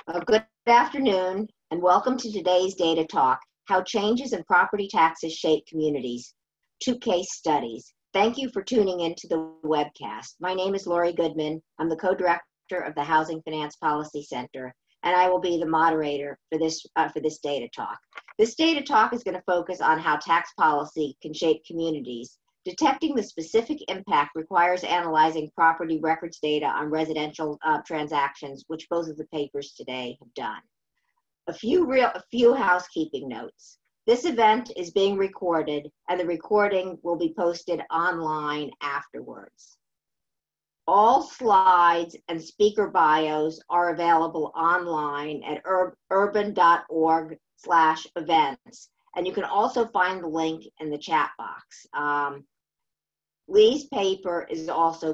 Good afternoon, and welcome to today's Data Talk, How Changes in Property Taxes Shape Communities, 2 case studies. Thank you for tuning into the webcast. My name is Lori Goodman. I'm the co-director of the Housing Finance Policy Center, and I will be the moderator for this Data Talk. This Data Talk is going to focus on how tax policy can shape communities. Detecting the specific impact requires analyzing property records data on residential transactions, which both of the papers today have done. A few housekeeping notes. This event is being recorded, and the recording will be posted online afterwards. All slides and speaker bios are available online at urban.org/events, and you can also find the link in the chat box. Lei's paper is also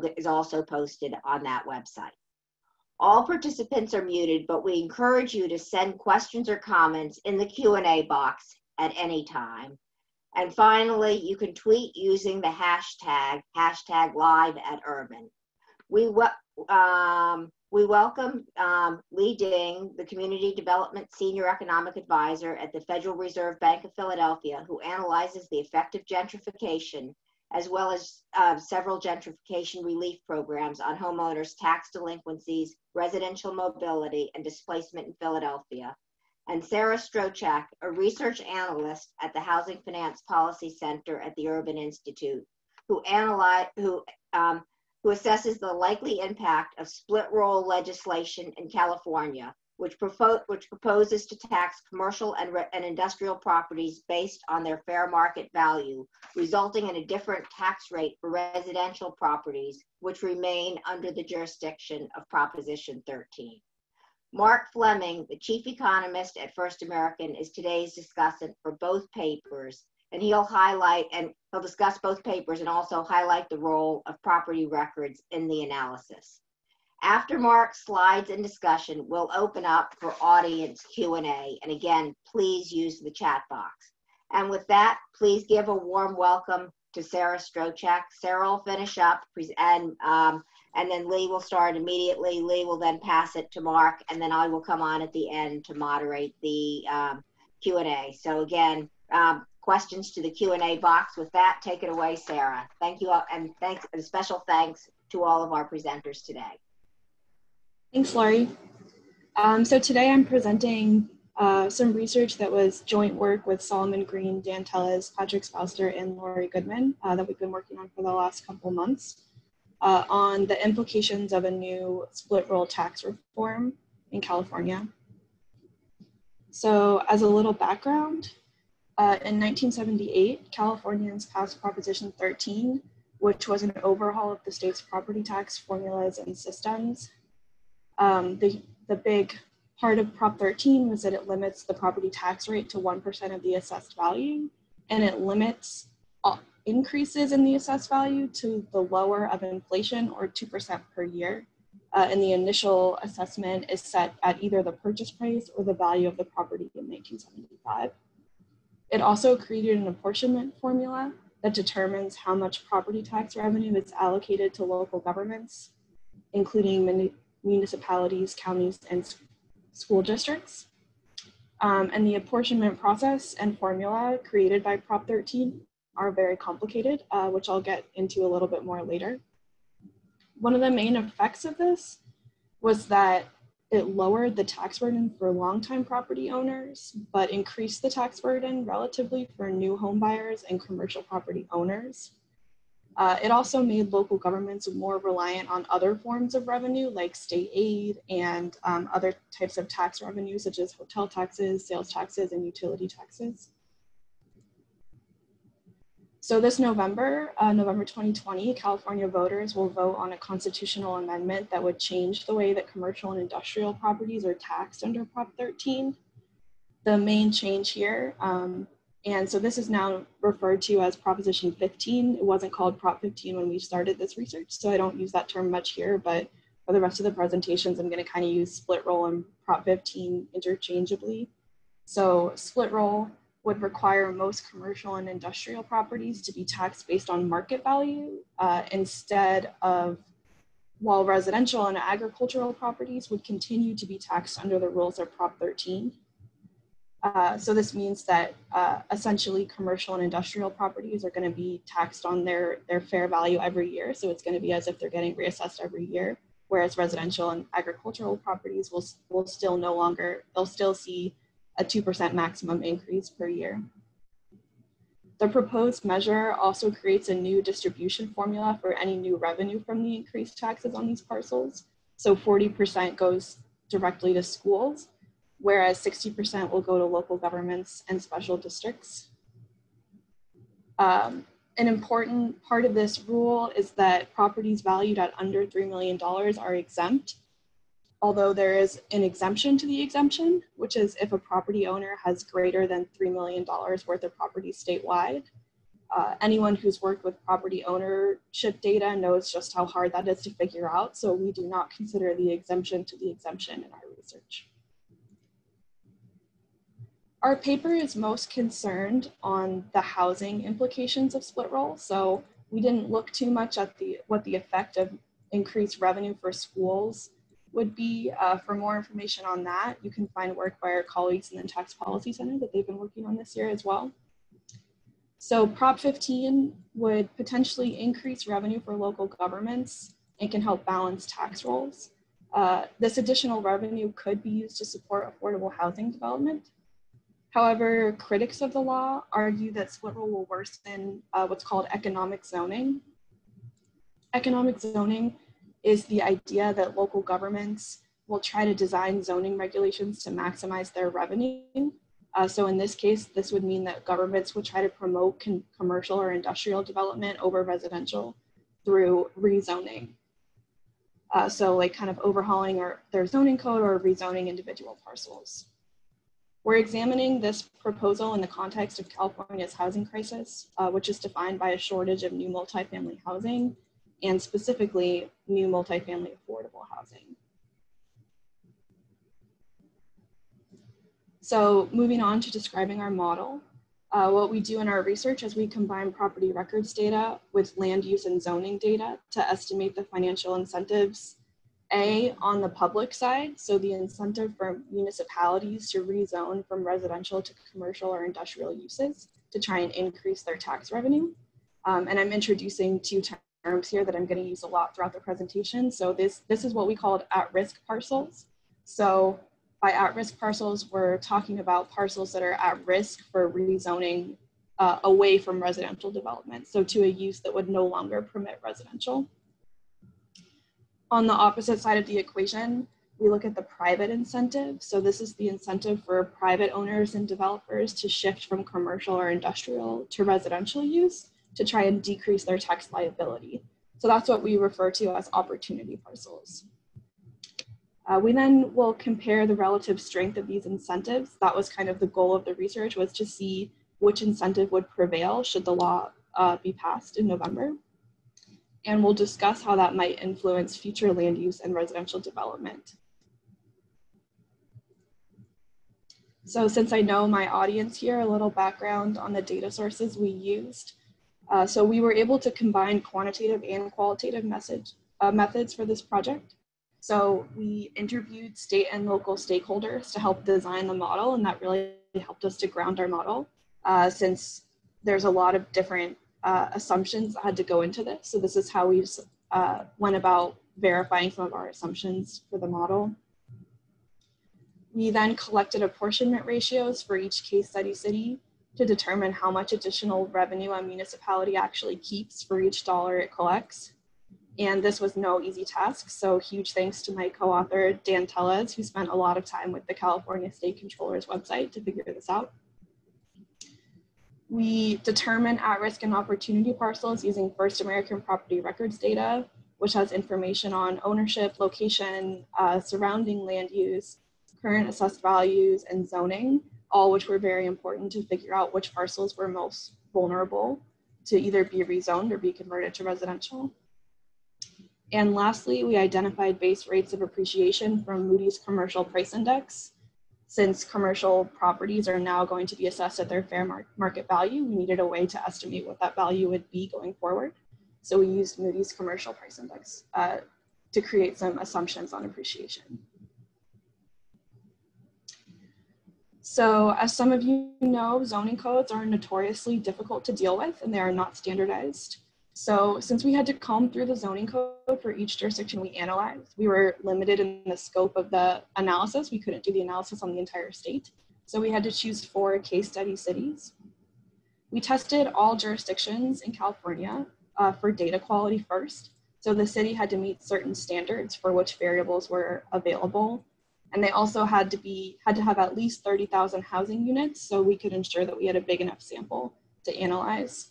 posted on that website. All participants are muted, but we encourage you to send questions or comments in the Q&A box at any time. And finally, you can tweet using the hashtag #live@urban. We welcome Lei Ding, the Community Development Senior Economic Advisor at the Federal Reserve Bank of Philadelphia, who analyzes the effect of gentrification as well as several gentrification relief programs on homeowners' tax delinquencies, residential mobility, and displacement in Philadelphia. And Sarah Strochak, a research analyst at the Housing Finance Policy Center at the Urban Institute, who assesses the likely impact of split roll legislation in California, which proposes to tax commercial and industrial properties based on their fair market value, resulting in a different tax rate for residential properties, which remain under the jurisdiction of Proposition 13. Mark Fleming, the chief economist at First American, is today's discussant for both papers, and he'll discuss both papers and also highlight the role of property records in the analysis. After Mark's slides and discussion, we'll open up for audience Q&A. And again, please use the chat box. And with that, please give a warm welcome to Sarah Strochak. Sarah will finish up, and then Lei will start immediately. Lei will then pass it to Mark, and then I will come on at the end to moderate the Q&A. So again, questions to the Q&A box. With that, take it away, Sarah. Thank you all, and special thanks to all of our presenters today. Thanks, Lori. So today I'm presenting some research that was joint work with Solomon Green, Dan Tellez, Patrick Spouster, and Lori Goodman that we've been working on for the last couple months on the implications of a new split roll tax reform in California. So as a little background, in 1978, Californians passed Proposition 13, which was an overhaul of the state's property tax formulas and systems. The big part of Prop 13 was that it limits the property tax rate to 1% of the assessed value, and it limits increases in the assessed value to the lower of inflation, or 2% per year. And the initial assessment is set at either the purchase price or the value of the property in 1975. It also created an apportionment formula that determines how much property tax revenue is allocated to local governments, including municipalities, counties, and school districts. And the apportionment process and formula created by Prop 13 are very complicated, which I'll get into a little bit more later. One of the main effects of this was that it lowered the tax burden for longtime property owners, but increased the tax burden relatively for new home buyers and commercial property owners. It also made local governments more reliant on other forms of revenue like state aid and other types of tax revenue, such as hotel taxes, sales taxes, and utility taxes. So this November 2020, California voters will vote on a constitutional amendment that would change the way that commercial and industrial properties are taxed under Prop 13. The main change here, and so this is now referred to as Proposition 15. It wasn't called Prop 15 when we started this research, so I don't use that term much here, but for the rest of the presentations, I'm gonna kind of use split roll and Prop 15 interchangeably. So split roll would require most commercial and industrial properties to be taxed based on market value instead of while residential and agricultural properties would continue to be taxed under the rules of Prop 13. So this means that essentially commercial and industrial properties are going to be taxed on their fair value every year. So it's going to be as if they're getting reassessed every year, whereas residential and agricultural properties will still no longer, they'll still see a 2% maximum increase per year. The proposed measure also creates a new distribution formula for any new revenue from the increased taxes on these parcels. So 40% goes directly to schools, whereas 60% will go to local governments and special districts. An important part of this rule is that properties valued at under $3 million are exempt, although there is an exemption to the exemption, which is if a property owner has greater than $3 million worth of property statewide. Anyone who's worked with property ownership data knows just how hard that is to figure out, so we do not consider the exemption to the exemption in our research. Our paper is most concerned on the housing implications of split roll, so we didn't look too much at what the effect of increased revenue for schools would be. For more information on that, you can find work by our colleagues in the Tax Policy Center that they've been working on this year as well. So Prop 15 would potentially increase revenue for local governments and can help balance tax rolls. This additional revenue could be used to support affordable housing development. However, critics of the law argue that split roll will worsen what's called economic zoning. Economic zoning is the idea that local governments will try to design zoning regulations to maximize their revenue. So in this case, this would mean that governments would try to promote commercial or industrial development over residential through rezoning. So like kind of overhauling their zoning code or rezoning individual parcels. We're examining this proposal in the context of California's housing crisis, which is defined by a shortage of new multifamily housing and specifically new multifamily affordable housing. So moving on to describing our model, what we do in our research is we combine property records data with land use and zoning data to estimate the financial incentives, on the public side, so the incentive for municipalities to rezone from residential to commercial or industrial uses to try and increase their tax revenue. And I'm introducing two terms here that I'm going to use a lot throughout the presentation. So this is what we call at-risk parcels. So by at-risk parcels, we're talking about parcels that are at risk for rezoning away from residential development, so to a use that would no longer permit residential. On the opposite side of the equation, we look at the private incentive. So this is the incentive for private owners and developers to shift from commercial or industrial to residential use to try and decrease their tax liability. So that's what we refer to as opportunity parcels. We then will compare the relative strength of these incentives. That was kind of the goal of the research, was to see which incentive would prevail should the law be passed in November. And we'll discuss how that might influence future land use and residential development. So since I know my audience here, a little background on the data sources we used. So we were able to combine quantitative and qualitative methods for this project. So we interviewed state and local stakeholders to help design the model, and that really helped us to ground our model since there's a lot of different assumptions that had to go into this. So this is how we went about verifying some of our assumptions for the model. We then collected apportionment ratios for each case study city to determine how much additional revenue a municipality actually keeps for each dollar it collects. And this was no easy task. So huge thanks to my co-author, Dan Tellez, who spent a lot of time with the California State Controller's website to figure this out. We determine at-risk and opportunity parcels using First American Property Records data, which has information on ownership, location, surrounding land use, current assessed values, and zoning, all which were very important to figure out which parcels were most vulnerable to either be rezoned or be converted to residential. And lastly, we identified base rates of appreciation from Moody's Commercial Price Index. Since commercial properties are now going to be assessed at their fair market value, we needed a way to estimate what that value would be going forward. So we used Moody's Commercial Price Index. to create some assumptions on appreciation. So as some of you know, zoning codes are notoriously difficult to deal with and they are not standardized. So since we had to comb through the zoning code for each jurisdiction we analyzed, we were limited in the scope of the analysis. We couldn't do the analysis on the entire state. So we had to choose 4 case study cities. We tested all jurisdictions in California for data quality first. So the city had to meet certain standards for which variables were available. And they also had to have at least 30,000 housing units so we could ensure that we had a big enough sample to analyze.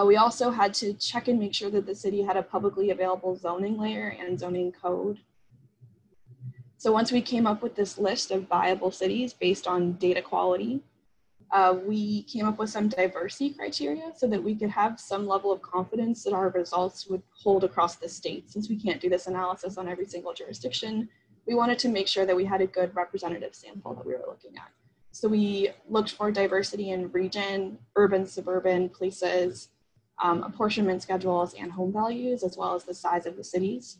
We also had to check and make sure that the city had a publicly available zoning layer and zoning code. So once we came up with this list of viable cities based on data quality, we came up with some diversity criteria so that we could have some level of confidence that our results would hold across the state. Since we can't do this analysis on every single jurisdiction, we wanted to make sure that we had a good representative sample that we were looking at. So we looked for diversity in region, urban, suburban places, apportionment schedules, and home values, as well as the size of the cities.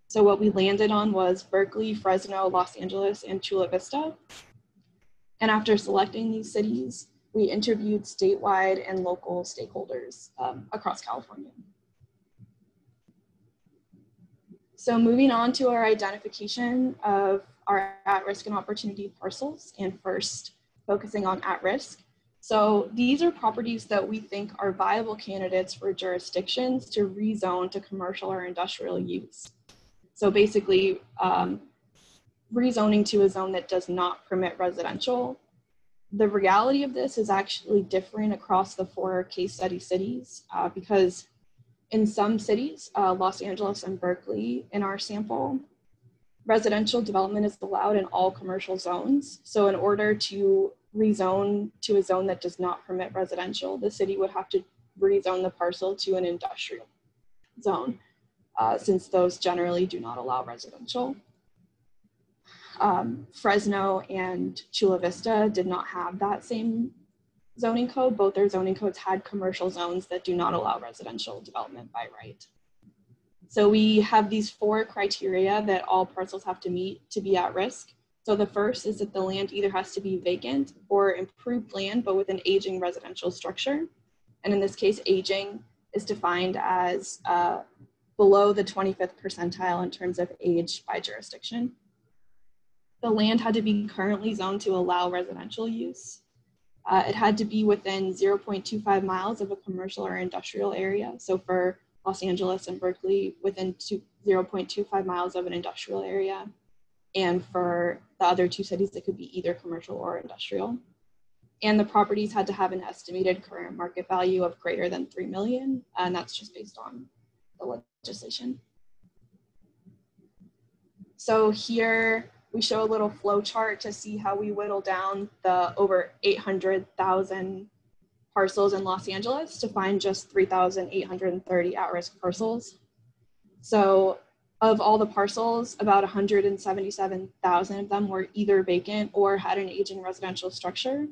So what we landed on was Berkeley, Fresno, Los Angeles, and Chula Vista. And after selecting these cities, we interviewed statewide and local stakeholders across California. So moving on to our identification of our at-risk and opportunity parcels, and first focusing on at-risk. So these are properties that we think are viable candidates for jurisdictions to rezone to commercial or industrial use. So basically, rezoning to a zone that does not permit residential. The reality of this is actually different across the 4 case study cities because in some cities, Los Angeles and Berkeley in our sample, residential development is allowed in all commercial zones. So in order to rezone to a zone that does not permit residential, the city would have to rezone the parcel to an industrial zone since those generally do not allow residential. Fresno and Chula Vista did not have that same zoning code. Both their zoning codes had commercial zones that do not allow residential development by right. So we have these 4 criteria that all parcels have to meet to be at risk. So the first is that the land either has to be vacant or improved land, but with an aging residential structure. And in this case, aging is defined as below the 25th percentile in terms of age by jurisdiction. The land had to be currently zoned to allow residential use. It had to be within 0.25 miles of a commercial or industrial area. So for Los Angeles and Berkeley, within 0.25 miles of an industrial area. And for the other 2 cities, it could be either commercial or industrial. And the properties had to have an estimated current market value of greater than 3 million. And that's just based on the legislation. So here, we show a little flow chart to see how we whittle down the over 800,000 parcels in Los Angeles to find just 3,830 at-risk parcels. So of all the parcels, about 177,000 of them were either vacant or had an aging residential structure.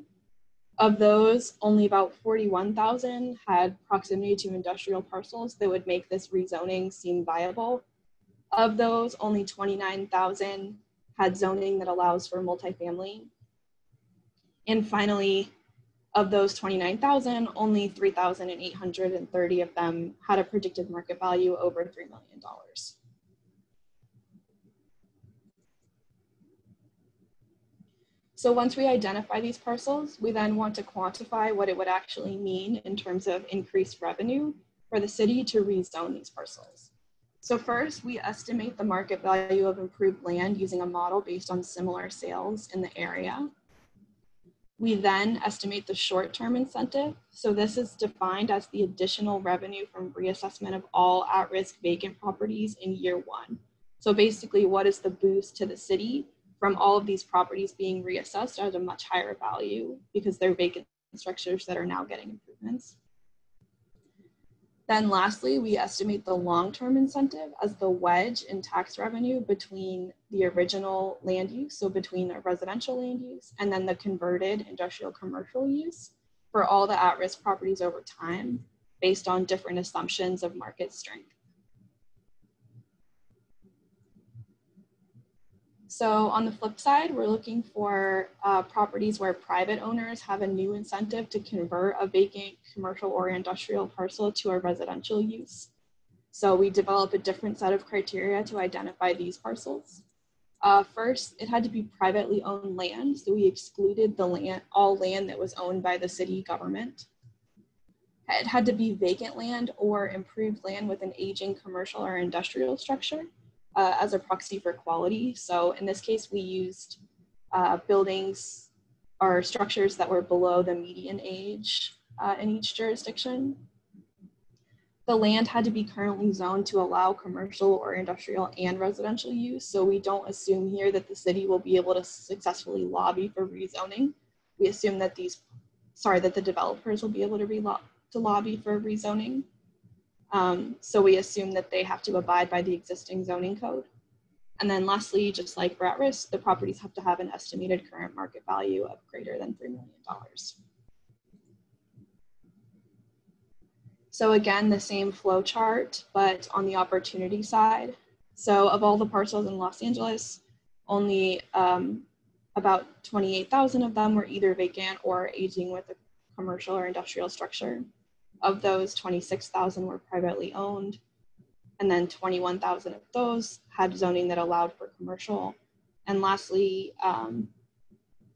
Of those, only about 41,000 had proximity to industrial parcels that would make this rezoning seem viable. Of those, only 29,000 had zoning that allows for multifamily. And finally, of those 29,000, only 3,830 of them had a predicted market value over $3 million. So once we identify these parcels, we then want to quantify what it would actually mean in terms of increased revenue for the city to rezone these parcels. So first, we estimate the market value of improved land using a model based on similar sales in the area. We then estimate the short-term incentive. So this is defined as the additional revenue from reassessment of all at-risk vacant properties in year 1. So basically, what is the boost to the city from all of these properties being reassessed at a much higher value because they're vacant structures that are now getting improvements. Then lastly, we estimate the long-term incentive as the wedge in tax revenue between the original land use, so between a residential land use, and then the converted industrial commercial use for all the at-risk properties over time based on different assumptions of market strength. So on the flip side, we're looking for properties where private owners have a new incentive to convert a vacant commercial or industrial parcel to a residential use. So we develop a different set of criteria to identify these parcels. First, it had to be privately owned land. So we excluded all land that was owned by the city government. It had to be vacant land or improved land with an aging commercial or industrial structure as a proxy for quality. So in this case, we used buildings or structures that were below the median age in each jurisdiction. The land had to be currently zoned to allow commercial or industrial and residential use. So we don't assume here that the city will be able to successfully lobby for rezoning. We assume that the developers will be able to lobby for rezoning. So we assume that they have to abide by the existing zoning code. And then lastly, just like for at risk, the properties have to have an estimated current market value of greater than $3 million. So again, the same flow chart, but on the opportunity side. So of all the parcels in Los Angeles, only about 28,000 of them were either vacant or aging with a commercial or industrial structure. Of those, 26,000 were privately owned. And then 21,000 of those had zoning that allowed for commercial. And lastly,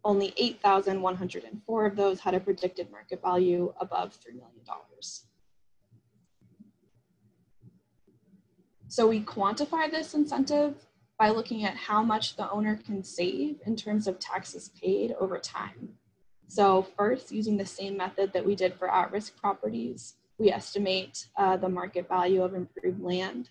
only 8,104 of those had a predicted market value above $3 million. So we quantify this incentive by looking at how much the owner can save in terms of taxes paid over time. So first, using the same method that we did for at-risk properties, we estimate the market value of improved land.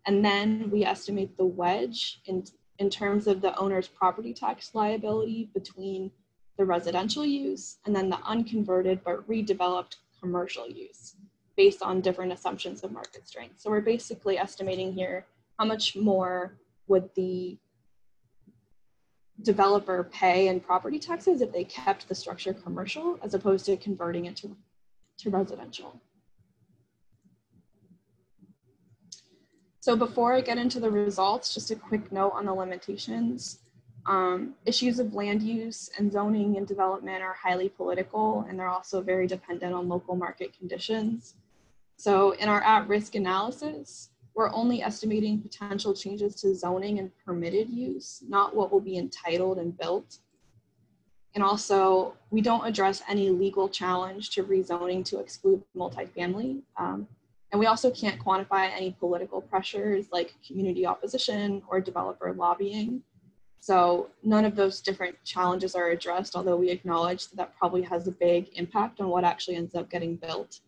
And then we estimate the wedge in terms of the owner's property tax liability between the residential use and then the unconverted but redeveloped commercial use, based on different assumptions of market strength. So we're basically estimating here how much more would the developer pay in property taxes if they kept the structure commercial as opposed to converting it to residential. So before I get into the results, just a quick note on the limitations. Issues of land use and zoning and development are highly political, and they're also very dependent on local market conditions. So in our at-risk analysis, we're only estimating potential changes to zoning and permitted use, not what will be entitled and built. And also, we don't address any legal challenge to rezoning to exclude multifamily. And we also can't quantify any political pressures like community opposition or developer lobbying. So none of those different challenges are addressed, although we acknowledge that that probably has a big impact on what actually ends up getting built.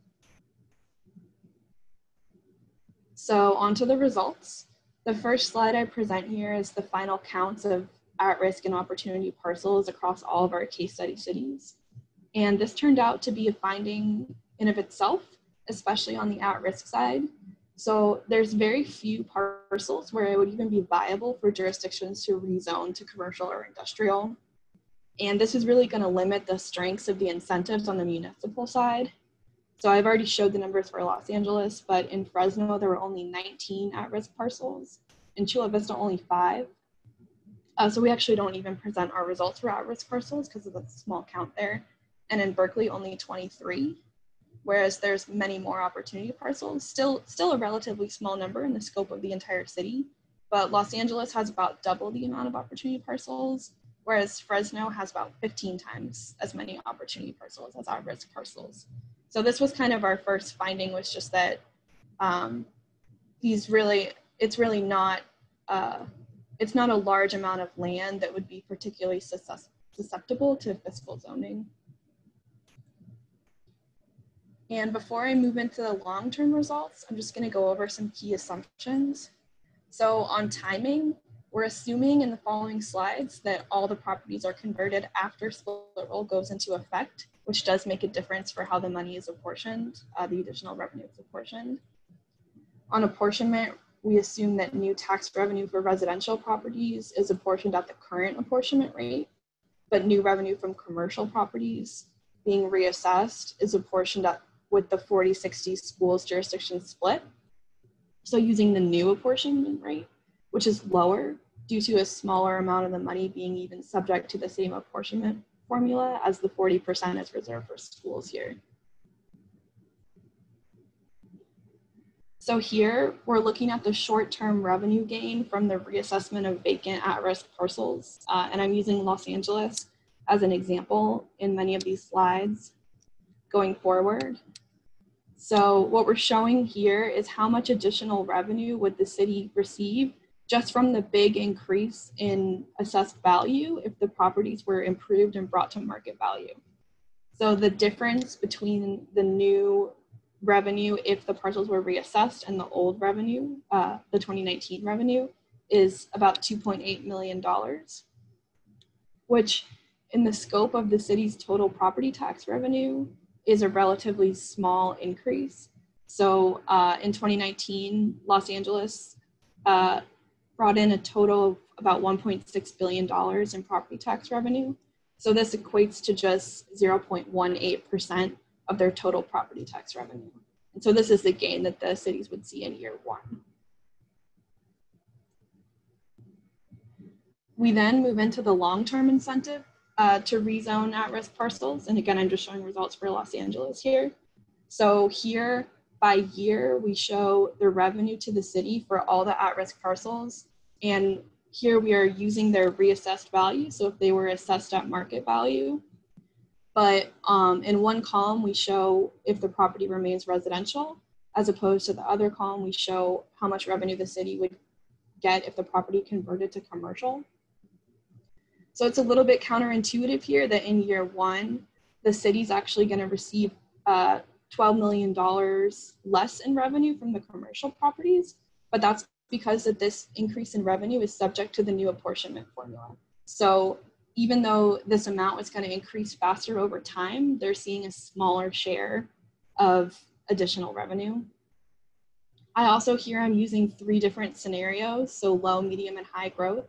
So on to the results. The first slide I present here is the final counts of at-risk and opportunity parcels across all of our case study cities. And this turned out to be a finding in of itself, especially on the at-risk side. So there's very few parcels where it would even be viable for jurisdictions to rezone to commercial or industrial. And this is really going to limit the strengths of the incentives on the municipal side. So I've already showed the numbers for Los Angeles, but in Fresno, there were only 19 at-risk parcels. In Chula Vista, only 5. So we actually don't even present our results for at-risk parcels because of the small count there. And in Berkeley, only 23, whereas there's many more opportunity parcels, still a relatively small number in the scope of the entire city. But Los Angeles has about double the amount of opportunity parcels, whereas Fresno has about 15 times as many opportunity parcels as at-risk parcels. So this was kind of our first finding, was just that it's not a large amount of land that would be particularly susceptible to fiscal zoning. And before I move into the long-term results, I'm just gonna go over some key assumptions. So on timing, we're assuming in the following slides that all the properties are converted after split roll goes into effect, which does make a difference for how the money is apportioned, the additional revenue is apportioned. On apportionment, we assume that new tax revenue for residential properties is apportioned at the current apportionment rate, but new revenue from commercial properties being reassessed is apportioned with the 40-60 schools jurisdiction split. So using the new apportionment rate, which is lower, due to a smaller amount of the money being even subject to the same apportionment formula as the 40% is reserved for schools here. So here we're looking at the short-term revenue gain from the reassessment of vacant at-risk parcels. And I'm using Los Angeles as an example in many of these slides going forward. So what we're showing here is how much additional revenue would the city receive just from the big increase in assessed value if the properties were improved and brought to market value. So the difference between the new revenue if the parcels were reassessed and the old revenue, the 2019 revenue, is about $2.8 million, which in the scope of the city's total property tax revenue is a relatively small increase. So in 2019, Los Angeles brought in a total of about $1.6 billion in property tax revenue. So this equates to just 0.18% of their total property tax revenue. And so this is the gain that the cities would see in year one. We then move into the long-term incentive to rezone at-risk parcels. And again, I'm just showing results for Los Angeles here. So here by year, we show the revenue to the city for all the at-risk parcels. And here we are using their reassessed value. So if they were assessed at market value, but in one column, we show if the property remains residential, as opposed to the other column, we show how much revenue the city would get if the property converted to commercial. So it's a little bit counterintuitive here that in year one, the city's actually going to receive $12 million less in revenue from the commercial properties, but that's because that this increase in revenue is subject to the new apportionment formula. So even though this amount is going to increase faster over time, they're seeing a smaller share of additional revenue. I also here I'm using 3 different scenarios, so low, medium, and high growth.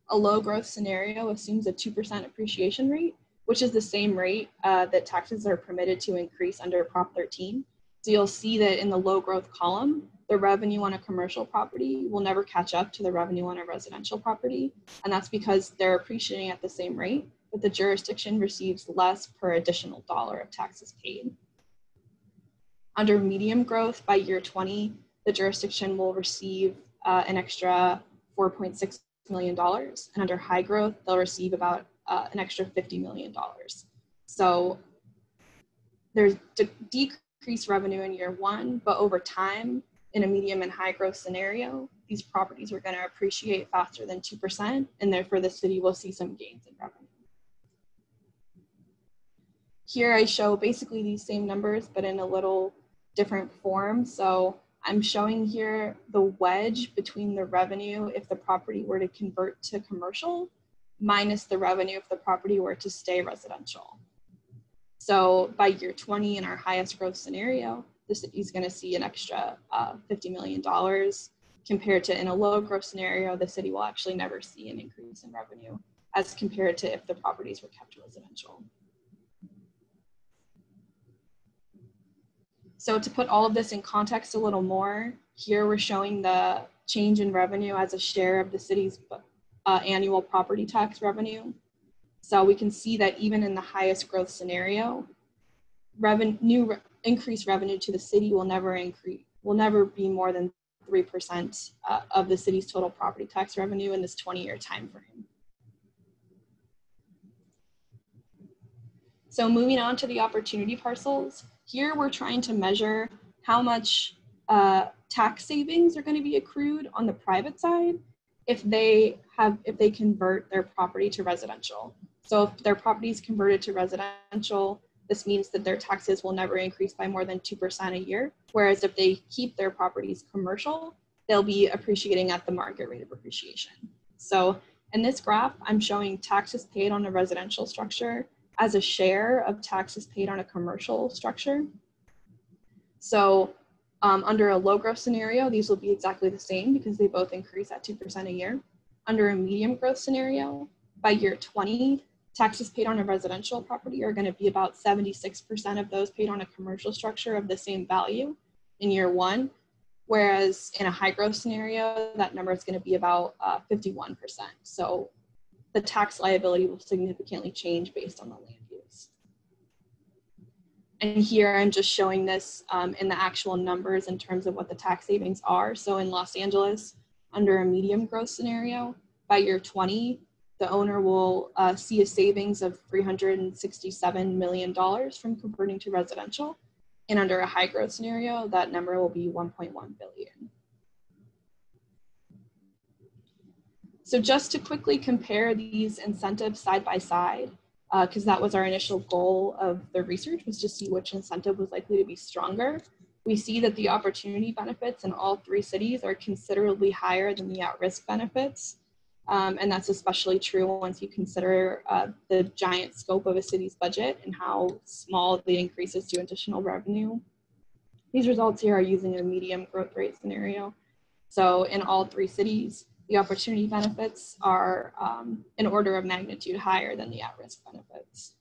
A low growth scenario assumes a 2% appreciation rate, which is the same rate that taxes are permitted to increase under Prop 13. So you'll see that in the low growth column, the revenue on a commercial property will never catch up to the revenue on a residential property. And that's because they're appreciating at the same rate, but the jurisdiction receives less per additional dollar of taxes paid. Under medium growth, by year 20, the jurisdiction will receive an extra $4.6 million. And under high growth, they'll receive about an extra $50 million. So there's decreased revenue in year one, but over time, in a medium and high growth scenario, these properties are going to appreciate faster than 2%, and therefore the city will see some gains in revenue. Here I show basically these same numbers, but in a little different form. So I'm showing here the wedge between the revenue if the property were to convert to commercial minus the revenue if the property were to stay residential. So by year 20 in our highest growth scenario, the city is going to see an extra $50 million compared to in a low growth scenario, the city will actually never see an increase in revenue as compared to if the properties were kept residential. So to put all of this in context a little more, here we're showing the change in revenue as a share of the city's annual property tax revenue. So we can see that even in the highest growth scenario, increased revenue to the city will never be more than 3% of the city's total property tax revenue in this 20-year time frame. So moving on to the opportunity parcels, here we're trying to measure how much tax savings are going to be accrued on the private side if they convert their property to residential. So if their property is converted to residential, this means that their taxes will never increase by more than 2% a year. Whereas if they keep their properties commercial, they'll be appreciating at the market rate of appreciation. So in this graph, I'm showing taxes paid on a residential structure as a share of taxes paid on a commercial structure. So under a low growth scenario, these will be exactly the same because they both increase at 2% a year. Under a medium growth scenario, by year 20, taxes paid on a residential property are going to be about 76% of those paid on a commercial structure of the same value in year one, whereas in a high growth scenario, that number is going to be about 51%. So the tax liability will significantly change based on the land use. And here I'm just showing this in the actual numbers in terms of what the tax savings are. So in Los Angeles, under a medium growth scenario, by year 20, the owner will see a savings of $367 million from converting to residential. And under a high growth scenario, that number will be 1.1 billion. So just to quickly compare these incentives side by side, because that was our initial goal of the research, was to see which incentive was likely to be stronger. We see that the opportunity benefits in all three cities are considerably higher than the at-risk benefits. And that's especially true once you consider the giant scope of a city's budget and how small the increases to additional revenue. These results here are using a medium growth rate scenario. So in all three cities, the opportunity benefits are an order of magnitude higher than the at-risk benefits.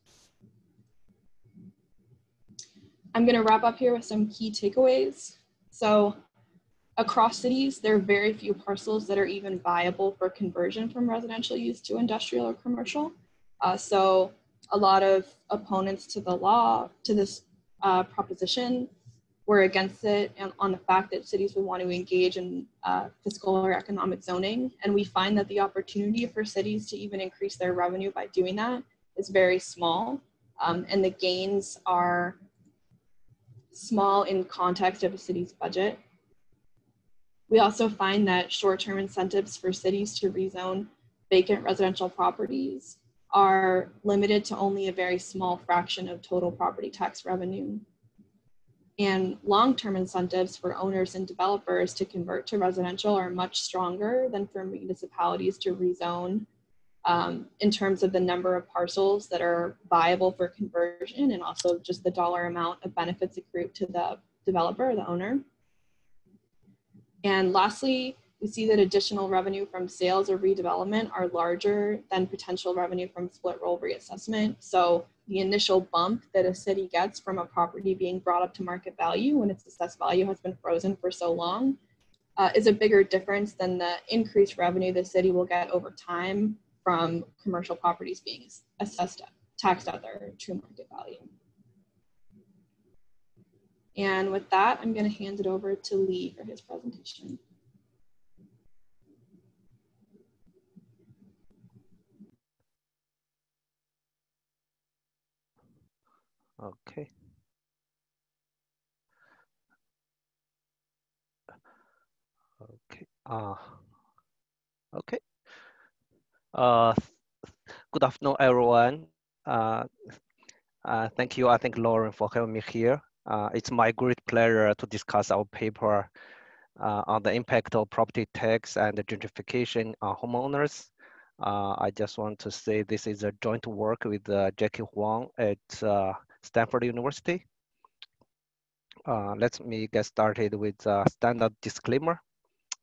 I'm going to wrap up here with some key takeaways. So across cities, there are very few parcels that are even viable for conversion from residential use to industrial or commercial. So a lot of opponents to the law, to this proposition, were against it and on the fact that cities would want to engage in fiscal or economic zoning. And we find that the opportunity for cities to even increase their revenue by doing that is very small. And the gains are small in context of a city's budget. We also find that short-term incentives for cities to rezone vacant residential properties are limited to only a very small fraction of total property tax revenue. And long-term incentives for owners and developers to convert to residential are much stronger than for municipalities to rezone in terms of the number of parcels that are viable for conversion and also just the dollar amount of benefits accrued to the developer or the owner. And lastly, we see that additional revenue from sales or redevelopment are larger than potential revenue from split roll reassessment. So the initial bump that a city gets from a property being brought up to market value when its assessed value has been frozen for so long is a bigger difference than the increased revenue the city will get over time from commercial properties being taxed at their true market value. And with that, I'm going to hand it over to Lee for his presentation. Okay. Okay. Okay. Good afternoon, everyone. Thank you, I think, Lauren, for having me here. It's my great pleasure to discuss our paper on the impact of property tax and gentrification on homeowners. I just want to say this is a joint work with Jackie Huang at Stanford University. Let me get started with a standard disclaimer.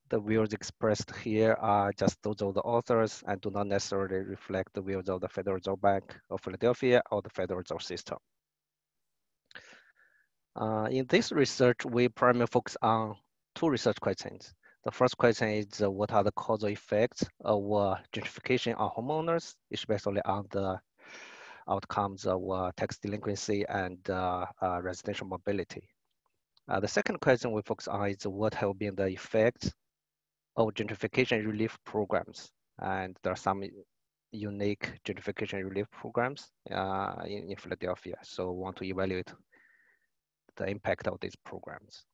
The views expressed here are just those of the authors and do not necessarily reflect the views of the Federal Reserve Bank of Philadelphia or the Federal Reserve System. In this research, we primarily focus on two research questions. The first question is what are the causal effects of gentrification on homeowners, especially on the outcomes of tax delinquency and residential mobility. The second question we focus on is what have been the effects of gentrification relief programs. And there are some unique gentrification relief programs in Philadelphia. So we want to evaluate the impact of these programs.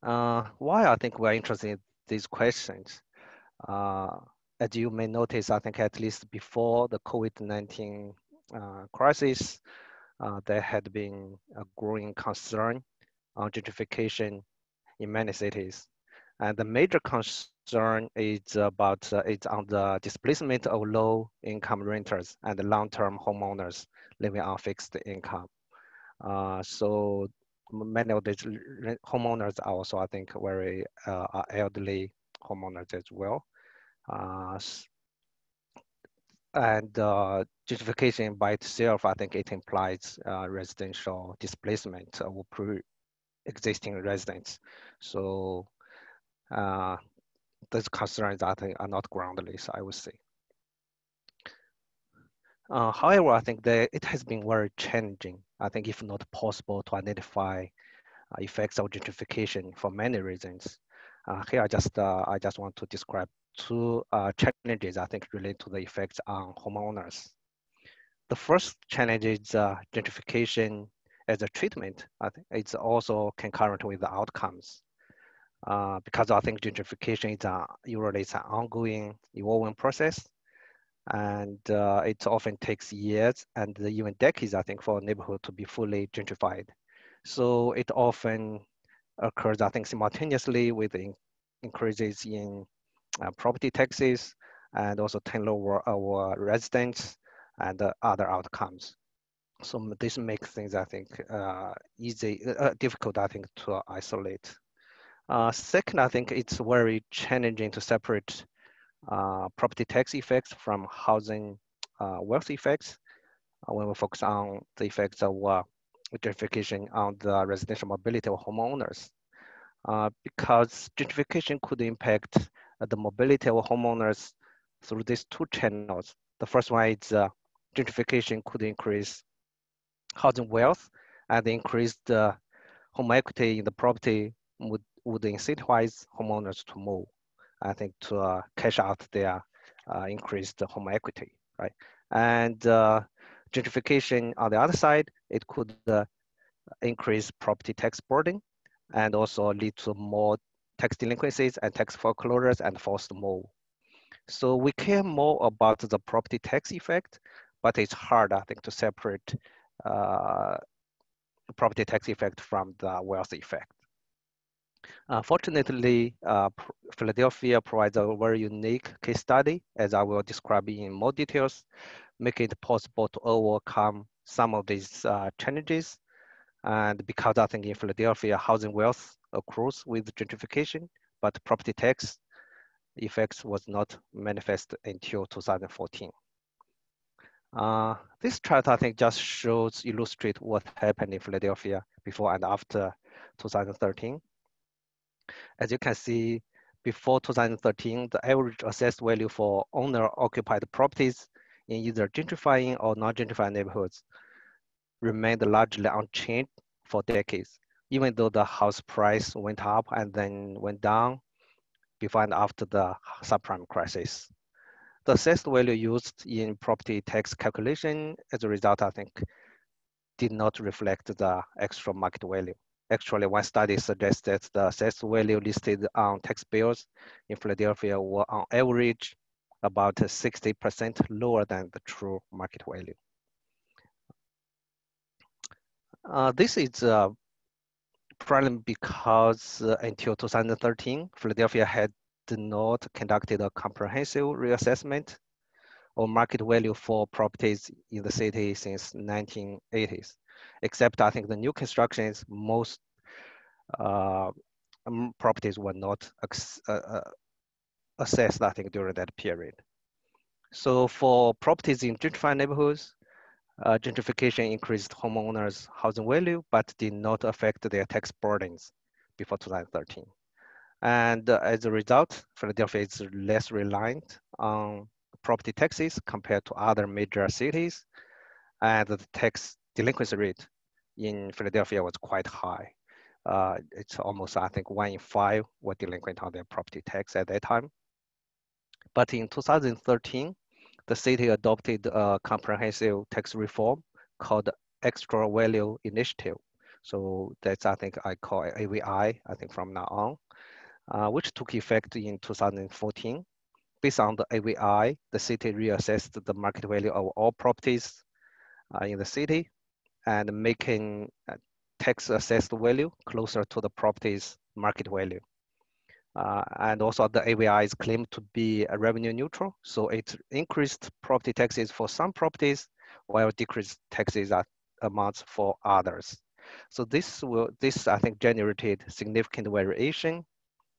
Why I think we're interested in these questions. As you may notice, I think at least before the COVID-19 crisis, there had been a growing concern on gentrification in many cities. And the major concern is about it's on the displacement of low-income renters and long-term homeowners living on fixed income. So many of these homeowners are also, I think, very elderly homeowners as well. And gentrification by itself, I think it implies residential displacement existing residents. So those concerns I think are not groundless, I would say. However, I think that it has been very challenging, I think if not possible, to identify effects of gentrification for many reasons. Here I just want to describe two challenges I think relate to the effects on homeowners. The first challenge is gentrification as a treatment. I think it's also concurrent with the outcomes. Because I think gentrification is usually it's an ongoing, evolving process, and it often takes years and even decades, I think, for a neighborhood to be fully gentrified. So it often occurs, I think, simultaneously with increases in property taxes and also turnover of residents and other outcomes. So this makes things, I think, difficult, I think, to isolate. Second, I think it's very challenging to separate property tax effects from housing wealth effects when we focus on the effects of gentrification on the residential mobility of homeowners. Because gentrification could impact the mobility of homeowners through these two channels. The first one is gentrification could increase housing wealth and increase the home equity in the property would incentivize homeowners to move, I think, to cash out their increased home equity, right? And gentrification on the other side, it could increase property tax burden and also lead to more tax delinquencies and tax foreclosures and forced move. So we care more about the property tax effect, but it's hard, I think, to separate property tax effect from the wealth effect. Fortunately, Philadelphia provides a very unique case study, as I will describe in more details, making it possible to overcome some of these challenges. And because I think in Philadelphia, housing wealth accrues with gentrification, but property tax effects was not manifest until 2014. This chart, I think, just illustrate what happened in Philadelphia before and after 2013. As you can see, before 2013, the average assessed value for owner-occupied properties in either gentrifying or non-gentrifying neighborhoods remained largely unchanged for decades, even though the house price went up and then went down before and after the subprime crisis. The assessed value used in property tax calculation as a result, I think, did not reflect the actual market value. Actually, one study suggests that the assessed value listed on tax bills in Philadelphia were on average about 60% lower than the true market value. This is a problem because until 2013, Philadelphia had not conducted a comprehensive reassessment of market value for properties in the city since 1980s, except I think the new constructions, most properties were not assessed, I think, during that period. So for properties in gentrified neighborhoods, gentrification increased homeowners' housing value, but did not affect their tax burdens before 2013. And as a result, Philadelphia is less reliant on property taxes compared to other major cities. And the tax delinquency rate in Philadelphia was quite high. It's almost, I think, 1 in 5 were delinquent on their property tax at that time. But in 2013, the city adopted a comprehensive tax reform called Extra Value Initiative. So that's, I think, I call it AVI, I think, from now on, which took effect in 2014. Based on the AVI, the city reassessed the market value of all properties in the city and making tax assessed value closer to the property's market value. And also the AVI is claimed to be revenue neutral. So it increased property taxes for some properties while decreased taxes amounts for others. So this I think generated significant variation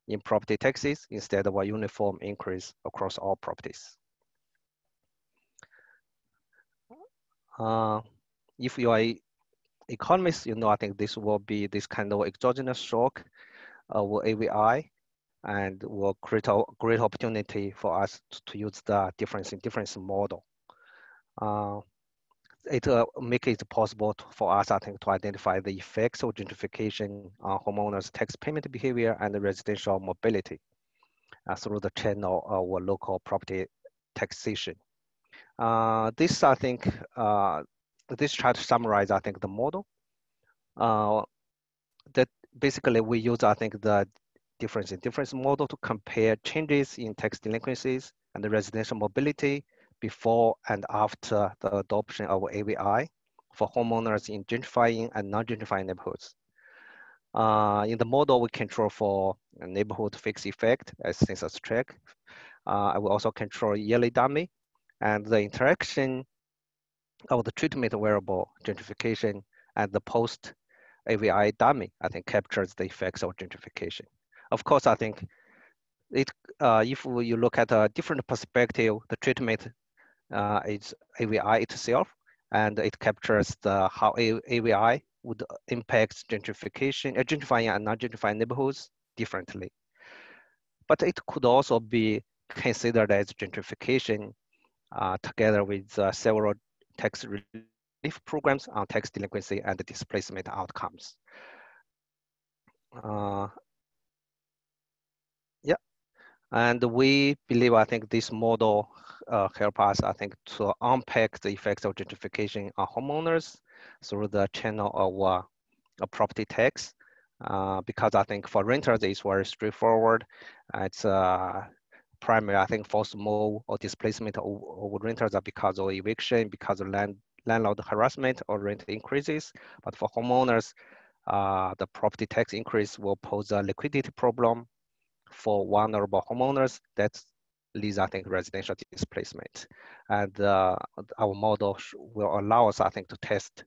in property taxes instead of a uniform increase across all properties. If you are economists, I think this will be this kind of exogenous shock or AVI, and will create a great opportunity for us to use the difference model. It make it possible for us, I think, to identify the effects of gentrification on homeowners' tax payment behavior and residential mobility through the channel of local property taxation. This, I think, this chart summarizes, I think, the model. That basically we use, I think, the difference model to compare changes in tax delinquencies and the residential mobility before and after the adoption of AVI for homeowners in gentrifying and non-gentrifying neighborhoods. In the model, we control for neighborhood fixed effect as census tract. I will also control yearly dummy, and the interaction of the treatment variable gentrification and the post AVI dummy, I think, captures the effects of gentrification. Of course, I think it if you look at a different perspective, the treatment is AVI itself, and it captures how AVI would impact gentrification, gentrifying and non-gentrifying neighborhoods differently. But it could also be considered as gentrification together with several tax relief programs on tax delinquency and displacement outcomes. Yeah, and we believe, I think, this model help us, I think, to unpack the effects of gentrification on homeowners through the channel of a property tax. Because I think for renters, it's very straightforward. It's primary, I think, for small or displacement of renters are because of eviction, because of landlord harassment or rent increases. But for homeowners, the property tax increase will pose a liquidity problem for vulnerable homeowners. That leads, I think, residential displacement. And our model will allow us, I think, to test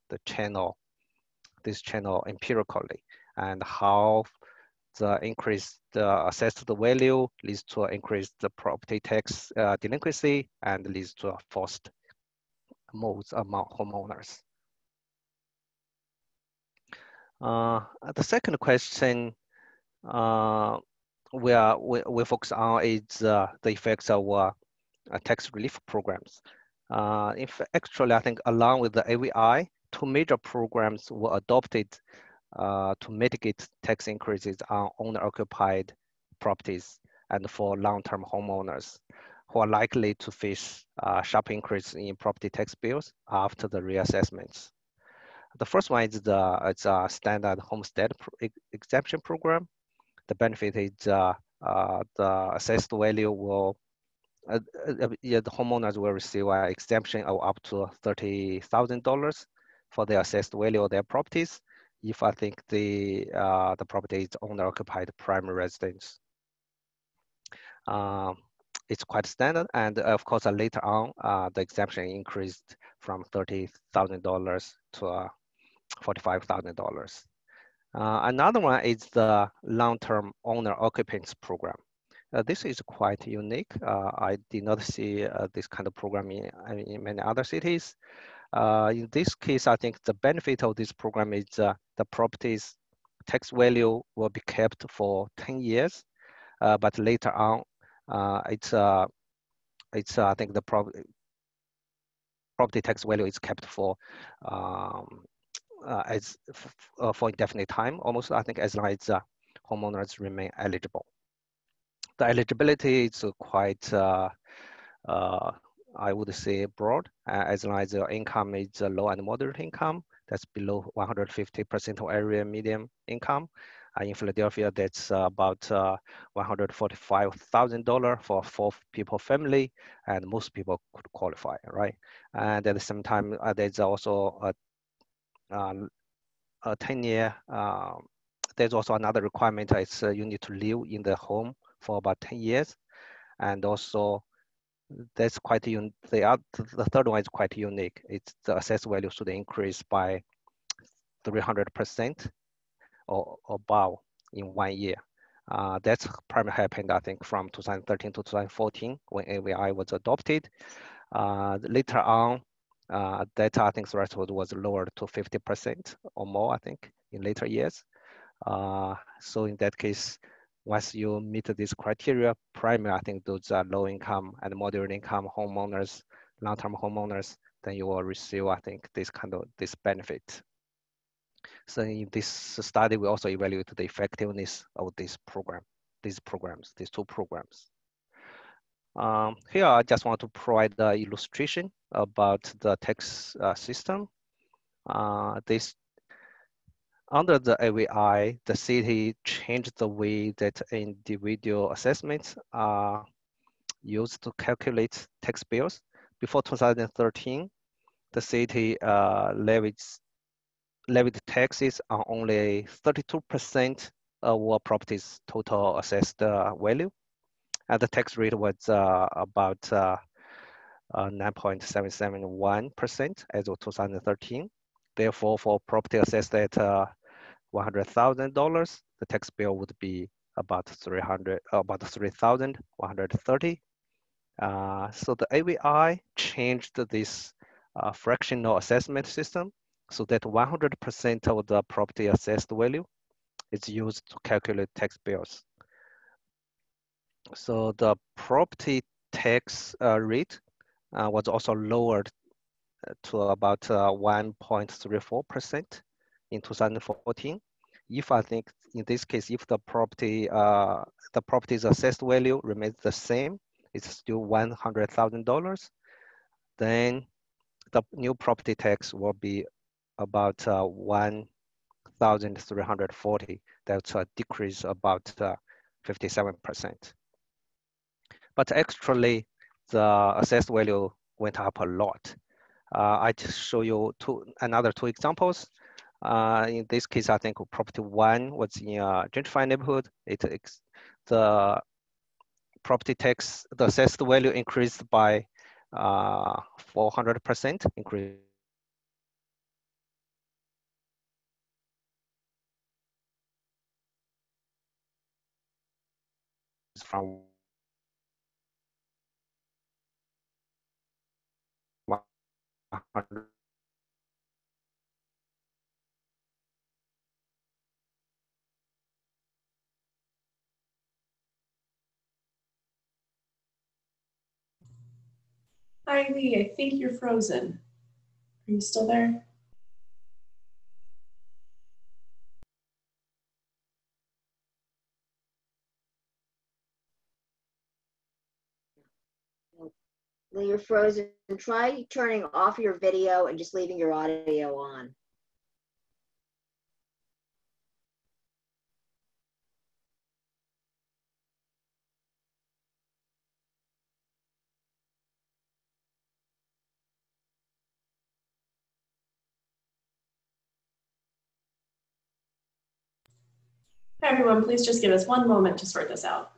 this channel empirically, and how the increased assessed value leads to increased property tax delinquency and leads to forced moves among homeowners. The second question we focus on is the effects of tax relief programs. Actually, I think along with the AVI, two major programs were adopted to mitigate tax increases on owner-occupied properties and for long-term homeowners who are likely to face a sharp increase in property tax bills after the reassessments. The first one is it's a standard homestead exemption program. The benefit is the assessed value will, the homeowners will receive an exemption of up to $30,000 for the assessed value of their properties, if I think the property is owner-occupied primary residence. It's quite standard, and of course, later on, the exemption increased from $30,000 to $45,000. Another one is the long-term owner occupants program. This is quite unique. I did not see this kind of program in many other cities. In this case, I think the benefit of this program is the property's tax value will be kept for 10 years, but later on, it's I think the property tax value is kept for for indefinite time, almost, I think, as long as homeowners remain eligible. The eligibility is quite I would say broad, as long as your income is low and moderate income, that's below 150% of area median income. In Philadelphia, that's about $145,000 for a 4-people family, and most people could qualify, right? And at the same time, there's also a 10-year, there's also another requirement, is you need to live in the home for about 10 years. And also, that's quite unique. The third one is quite unique. It's the assessed value should increase by 300% or above in 1 year. That's primarily happened, I think, from 2013 to 2014 when AVI was adopted. Later on, that I think threshold was lowered to 50% or more, I think, in later years. So in that case, once you meet this criteria, primarily, I think those are low income and moderate income homeowners, long-term homeowners, then you will receive, I think, this benefit. So in this study, we also evaluate the effectiveness of this program, these two programs. Here, I just want to provide the illustration about the tax system. Under the AVI, the city changed the way that individual assessments are used to calculate tax bills. Before 2013, the city levied taxes on only 32% of a property's total assessed value. And the tax rate was about 9.771% as of 2013. Therefore, for property assessed at $100,000, the tax bill would be about 3,130. So the AVI changed this fractional assessment system so that 100% of the property assessed value is used to calculate tax bills. So the property tax rate was also lowered to about 1.34% in 2014. If I think in this case, if the property's assessed value remains the same, it's still $100,000, then the new property tax will be about 1,340. That's a decrease about 57%. But actually, the assessed value went up a lot. I just show you another two examples. In this case, I think property one was in a gentrified neighborhood. The property tax, the assessed value increased by 400%, increase from 100. Hi, Lee, I think you're frozen. Are you still there? When you're frozen, try turning off your video and just leaving your audio on. Hi, everyone, please just give us one moment to sort this out.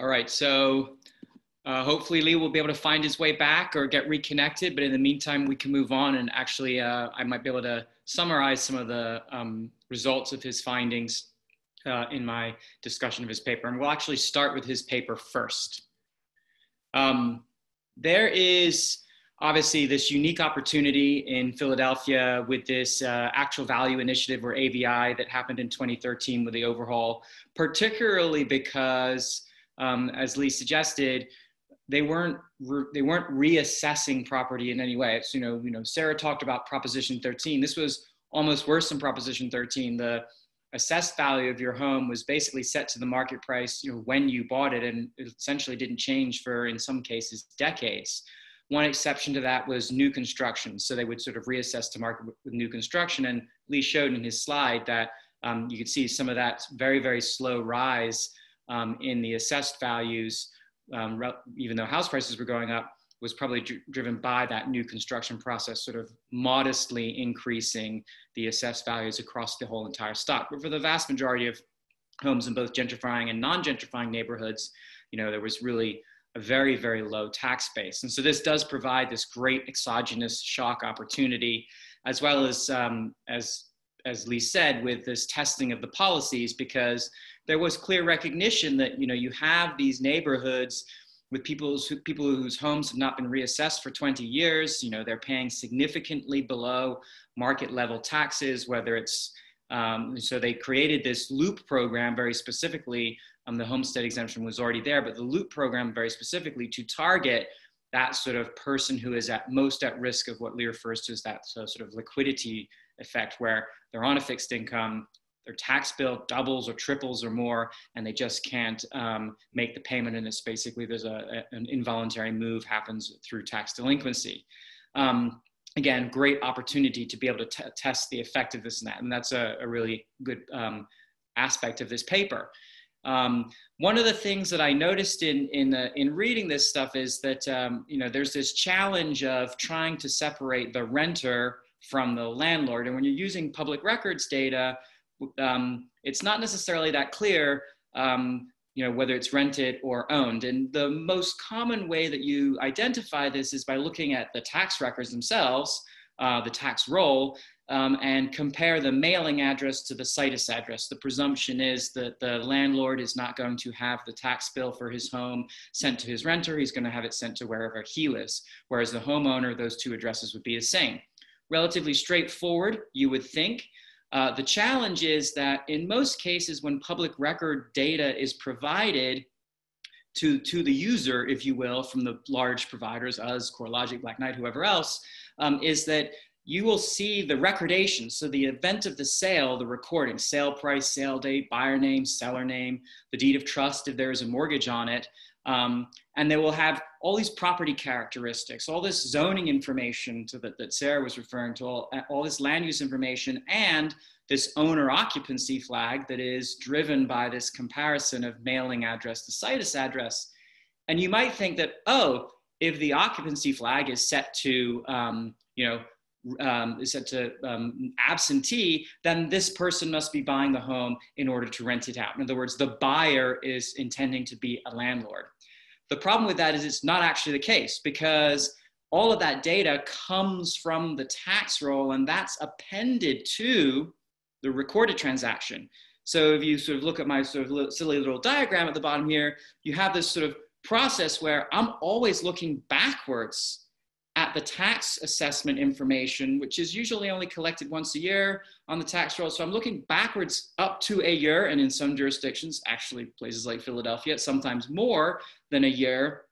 All right, so hopefully Lee will be able to find his way back or get reconnected, but in the meantime, we can move on, and actually I might be able to summarize some of the results of his findings in my discussion of his paper. And we'll actually start with his paper first. There is obviously this unique opportunity in Philadelphia with this actual value initiative, or AVI, that happened in 2013 with the overhaul, particularly because, as Lee suggested, they weren't reassessing property in any way. It's, you know, Sarah talked about Proposition 13. This was almost worse than Proposition 13. The assessed value of your home was basically set to the market price, you know, when you bought it, and it essentially didn't change for, in some cases, decades. One exception to that was new construction. So they would sort of reassess to market with new construction. And Lee showed in his slide that you could see some of that very, very slow rise in the assessed values, even though house prices were going up, was probably driven by that new construction process, sort of modestly increasing the assessed values across the whole entire stock. But for the vast majority of homes in both gentrifying and non-gentrifying neighborhoods, you know, there was really a very, very low tax base. And so this does provide this great exogenous shock opportunity, as well as Lee said, with this testing of the policies, because there was clear recognition that, you know, you have these neighborhoods with people whose homes have not been reassessed for 20 years. You know, they're paying significantly below market level taxes, whether it's, so they created this LOOP program very specifically. The homestead exemption was already there, but the LOOP program very specifically to target that sort of person who is at most at risk of what Lee refers to as that sort of liquidity effect, where they're on a fixed income, their tax bill doubles or triples or more, and they just can't make the payment. And it's basically, there's an involuntary move happens through tax delinquency. Again, great opportunity to be able to test the effectiveness in that. And that's a really good aspect of this paper. One of the things that I noticed in reading this stuff is that, you know, there's this challenge of trying to separate the renter from the landlord. And when you're using public records data, it's not necessarily that clear, you know, whether it's rented or owned. And the most common way that you identify this is by looking at the tax records themselves, the tax roll, and compare the mailing address to the situs address. The presumption is that the landlord is not going to have the tax bill for his home sent to his renter. He's going to have it sent to wherever he lives. Whereas the homeowner, those two addresses would be the same. Relatively straightforward, you would think. The challenge is that in most cases, when public record data is provided to the user, if you will, from the large providers, us, CoreLogic, Black Knight, whoever else, is that you will see the recordation. So the event of the sale, the recording, sale price, sale date, buyer name, seller name, the deed of trust if there is a mortgage on it. And they will have all these property characteristics, all this zoning information that Sarah was referring to, all this land use information, and this owner occupancy flag that is driven by this comparison of mailing address to situs address. And you might think that, oh, if the occupancy flag is set to, absentee, then this person must be buying the home in order to rent it out. In other words, the buyer is intending to be a landlord. The problem with that is it's not actually the case, because all of that data comes from the tax roll, and that's appended to the recorded transaction. So if you sort of look at my sort of silly little diagram at the bottom here, you have this sort of process where I'm always looking backwards at the tax assessment information, which is usually only collected once a year on the tax roll. So I'm looking backwards up to a year, and in some jurisdictions, actually places like Philadelphia, sometimes more than a year,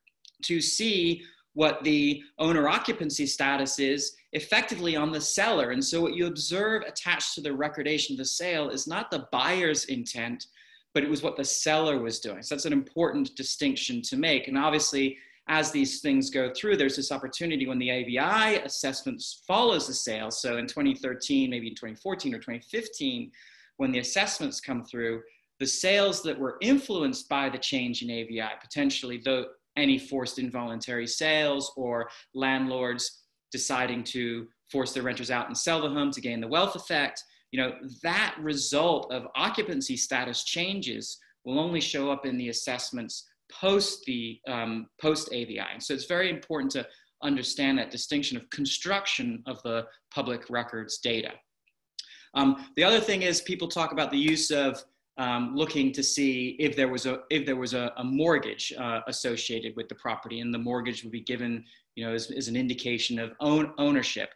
to see what the owner occupancy status is effectively on the seller. And so what you observe attached to the recordation of the sale is not the buyer's intent, but it was what the seller was doing. So that's an important distinction to make. And obviously, as these things go through, there's this opportunity when the AVI assessments follows the sale. So in 2013, maybe in 2014 or 2015, when the assessments come through, the sales that were influenced by the change in AVI, potentially any forced involuntary sales or landlords deciding to force their renters out and sell the home to gain the wealth effect, you know, that result of occupancy status changes will only show up in the assessments post AVI. And so it's very important to understand that distinction of construction of the public records data. The other thing is people talk about the use of looking to see if there was a mortgage associated with the property, and the mortgage would be given, you know, as an indication of ownership.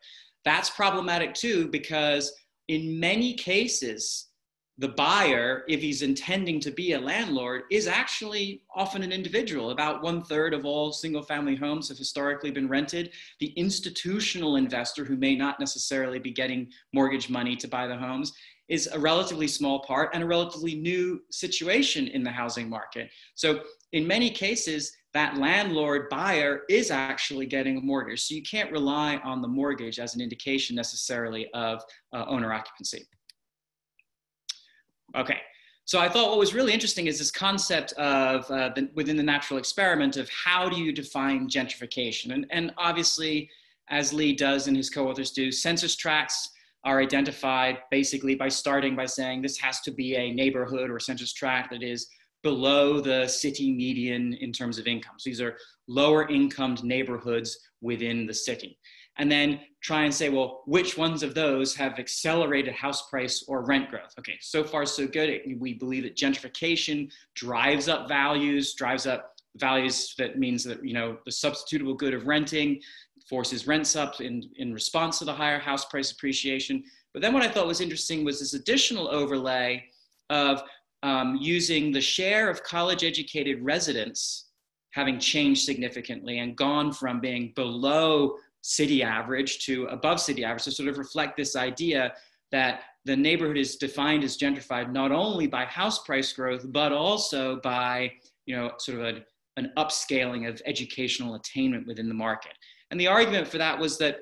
That's problematic too, because in many cases, the buyer, if he's intending to be a landlord, is actually often an individual. About 1/3 of all single-family homes have historically been rented. The institutional investor, who may not necessarily be getting mortgage money to buy the homes, is a relatively small part and a relatively new situation in the housing market. So in many cases, that landlord buyer is actually getting a mortgage. So you can't rely on the mortgage as an indication necessarily of owner occupancy. Okay, so I thought what was really interesting is this concept of within the natural experiment of how do you define gentrification? And obviously, as Lee does and his co-authors do, census tracts are identified basically by starting by saying this has to be a neighborhood or census tract that is below the city median in terms of income. So these are lower incomed neighborhoods within the city. And then try and say, well, which ones of those have accelerated house price or rent growth? Okay, so far so good. We believe that gentrification drives up values that means that, you know, the substitutable good of renting forces rents up in response to the higher house price appreciation. But then what I thought was interesting was this additional overlay of using the share of college-educated residents having changed significantly and gone from being below city average to above city average, to sort of reflect this idea that the neighborhood is defined as gentrified not only by house price growth, but also by, you know, sort of an upscaling of educational attainment within the market. And the argument for that was that,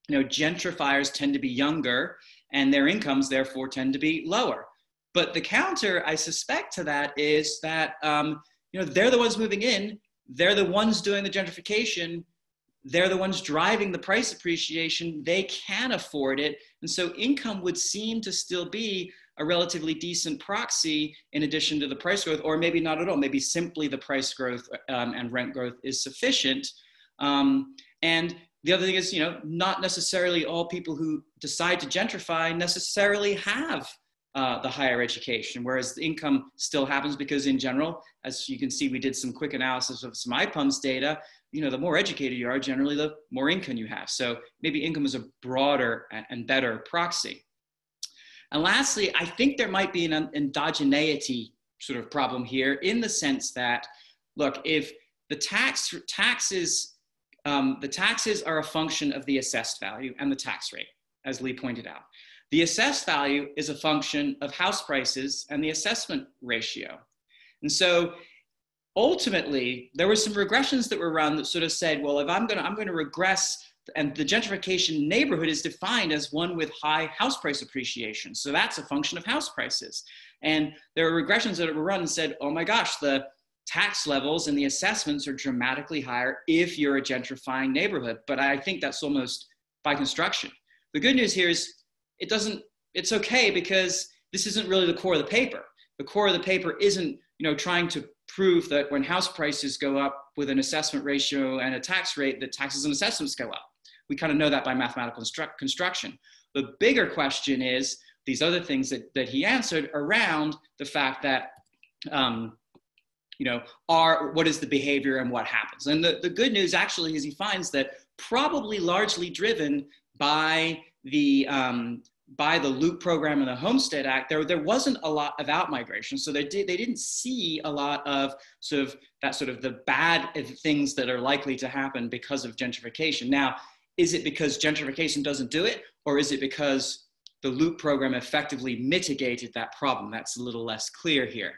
you know, gentrifiers tend to be younger and their incomes therefore tend to be lower. But the counter, I suspect, to that is that, you know, they're the ones moving in, they're the ones doing the gentrification, they're the ones driving the price appreciation, they can afford it. And so income would seem to still be a relatively decent proxy in addition to the price growth, or maybe not at all, maybe simply the price growth and rent growth is sufficient. And the other thing is, you know, not necessarily all people who decide to gentrify necessarily have the higher education, whereas the income still happens because in general, as you can see, we did some quick analysis of some IPUMS data, you know, the more educated you are, generally the more income you have. So maybe income is a broader and better proxy. And lastly, I think there might be an endogeneity sort of problem here in the sense that, look, if the taxes are a function of the assessed value and the tax rate, as Lee pointed out. The assessed value is a function of house prices and the assessment ratio. And so ultimately, there were some regressions that were run that sort of said, well, if I'm going to regress, and the gentrification neighborhood is defined as one with high house price appreciation. So that's a function of house prices. And there were regressions that were run and said, oh my gosh, the tax levels and the assessments are dramatically higher if you're a gentrifying neighborhood. But I think that's almost by construction. The good news here is it's okay, because this isn't really the core of the paper. The core of the paper isn't, you know, trying to prove that when house prices go up with an assessment ratio and a tax rate, that taxes and assessments go up. We kind of know that by mathematical construction. The bigger question is these other things that he answered around the fact that, you know, what is the behavior and what happens? And the good news actually is he finds that probably largely driven by the Loop program and the Homestead Act, there wasn't a lot of outmigration. So they didn't see a lot of sort of the bad things that are likely to happen because of gentrification. Now, is it because gentrification doesn't do it, or is it because the Loop program effectively mitigated that problem? That's a little less clear here.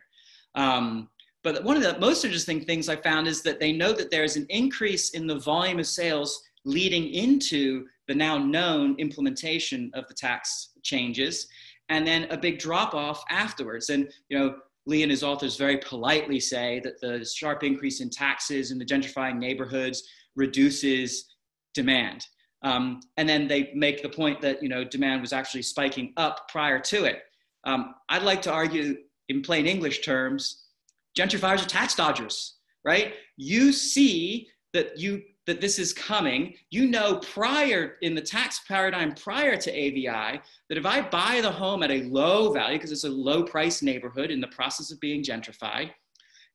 But one of the most interesting things I found is that they note that there's an increase in the volume of sales leading into the now known implementation of the tax changes, and then a big drop off afterwards. And, you know, Lee and his authors very politely say that the sharp increase in taxes in the gentrifying neighborhoods reduces demand. And then they make the point that, you know, demand was actually spiking up prior to it. I'd like to argue in plain English terms, gentrifiers are tax dodgers. right? You see that this is coming. You know, prior in the tax paradigm prior to AVI, that if I buy the home at a low value, because it's a low price neighborhood in the process of being gentrified,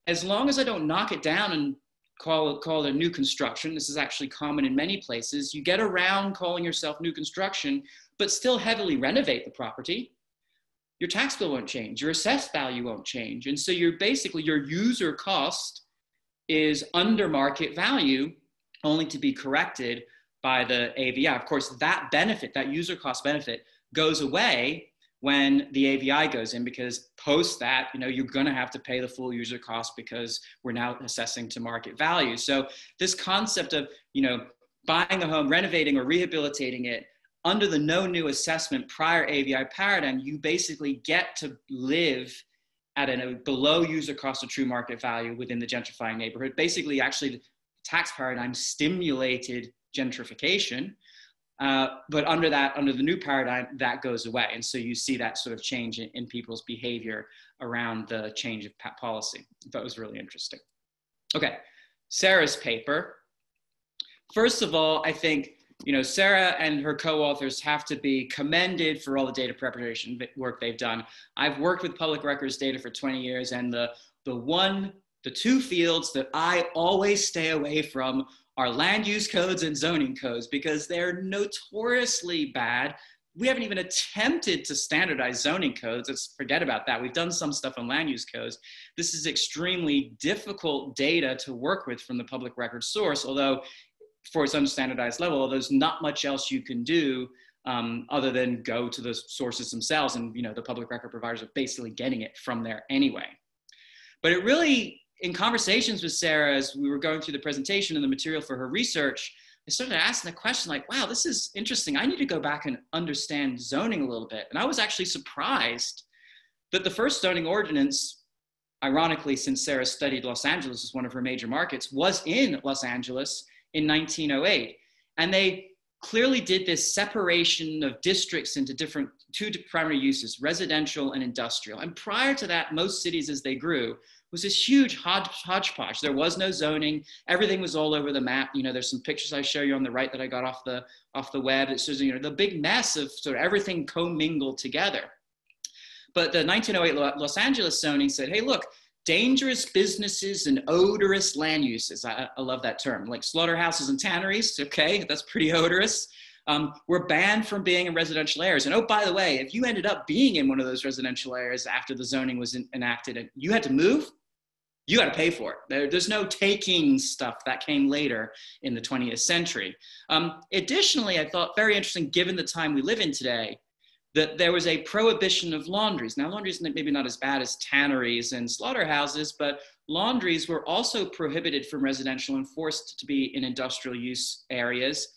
as long as I don't knock it down and call it a new construction, this is actually common in many places, you get around calling yourself new construction, but still heavily renovate the property, your tax bill won't change, your assessed value won't change. And so you're basically, your user cost is under market value, only to be corrected by the AVI. Of course, that benefit, that user cost benefit, goes away when the AVI goes in, because post that, you're gonna have to pay the full user cost because we're now assessing to market value. So this concept of, buying a home, renovating or rehabilitating it under the no new assessment prior AVI paradigm, you basically get to live at a below user cost of true market value within the gentrifying neighborhood. Basically, actually, the tax paradigm stimulated gentrification. But under the new paradigm, that goes away. And so you see that sort of change in people's behavior around the change of policy. That was really interesting. Okay, Sarah's paper. First of all, I think, Sarah and her co-authors have to be commended for all the data preparation work they've done. I've worked with public records data for 20 years, and the two fields that I always stay away from are land use codes and zoning codes, because they're notoriously bad. We haven't even attempted to standardize zoning codes. Let's forget about that. We've done some stuff on land use codes. This is extremely difficult data to work with from the public record source, although for its unstandardized level, there's not much else you can do other than go to the sources themselves. And the public record providers are basically getting it from there anyway. But it really, in conversations with Sarah, as we were going through the presentation and the material for her research, I started asking the question like, wow, this is interesting. I need to go back and understand zoning a little bit. And I was actually surprised that the first zoning ordinance, ironically, since Sarah studied Los Angeles as one of her major markets, was in Los Angeles in 1908. And they clearly did this separation of districts into two primary uses, residential and industrial. And prior to that, most cities as they grew was this huge hodgepodge. There was no zoning. Everything was all over the map. There's some pictures I show you on the right that I got off the web. It shows, the big mess of sort of everything commingled together. But the 1908 Los Angeles zoning said, hey, look, dangerous businesses and odorous land uses. I love that term, like slaughterhouses and tanneries. Okay, that's pretty odorous. We're banned from being in residential areas. And oh, by the way, if you ended up being in one of those residential areas after the zoning was enacted and you had to move, you got to pay for it. There's no taking stuff that came later in the 20th century. Additionally, I thought very interesting, given the time we live in today, that there was a prohibition of laundries. Now, laundries maybe not as bad as tanneries and slaughterhouses, but laundries were also prohibited from residential and forced to be in industrial use areas.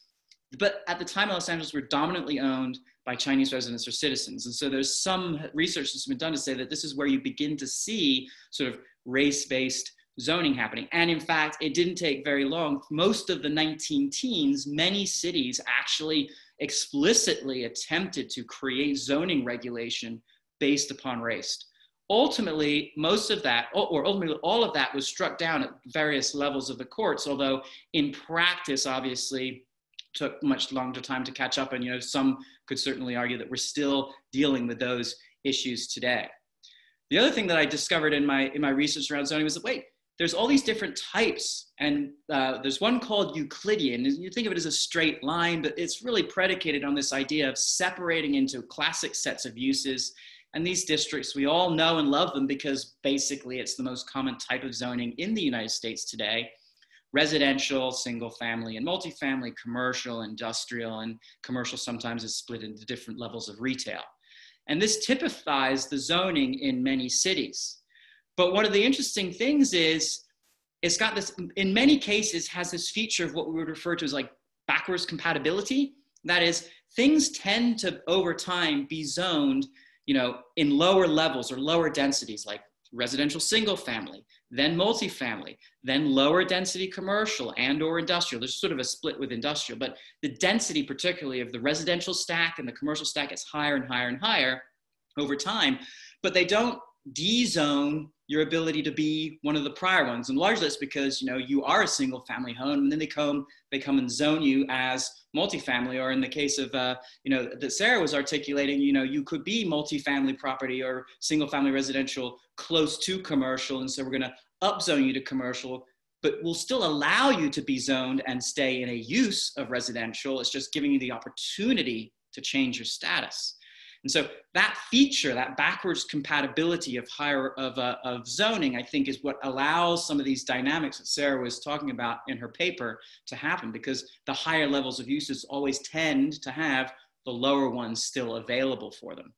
But at the time, Los Angeles were dominantly owned by Chinese residents or citizens. And so there's some research that's been done to say that this is where you begin to see sort of race-based zoning happening. And in fact, it didn't take very long. Most of the 19-teens, many cities actually explicitly attempted to create zoning regulation based upon race. Ultimately, most of that, or ultimately all of that was struck down at various levels of the courts, although in practice, obviously, took much longer time to catch up. And some could certainly argue that we're still dealing with those issues today. The other thing that I discovered in my research around zoning was that, wait, there's all these different types, and there's one called Euclidean. You think of it as a straight line, but it's really predicated on this idea of separating into classic sets of uses. And these districts, we all know and love them because basically it's the most common type of zoning in the United States today. Residential, single family and multifamily, commercial, industrial, and commercial sometimes is split into different levels of retail. And this typifies the zoning in many cities. But one of the interesting things is it's got this, in many cases, has this feature of what we would refer to as like backwards compatibility. That is, things tend to, over time, be zoned, in lower levels or lower densities, like residential single family, then multifamily, then lower density commercial and or industrial. There's sort of a split with industrial, but the density particularly of the residential stack and the commercial stack is higher and higher and higher over time, but they don't de-zone your ability to be one of the prior ones. And largely it's because, you are a single family home, and then they come and zone you as multifamily, or in the case of, that Sarah was articulating, you could be multifamily property or single family residential close to commercial. And so we're going to upzone you to commercial, but we'll still allow you to be zoned and stay in a use of residential. It's just giving you the opportunity to change your status. And so that feature, that backwards compatibility of zoning, I think, is what allows some of these dynamics that Sarah was talking about in her paper to happen, because the higher levels of uses always tend to have the lower ones still available for them.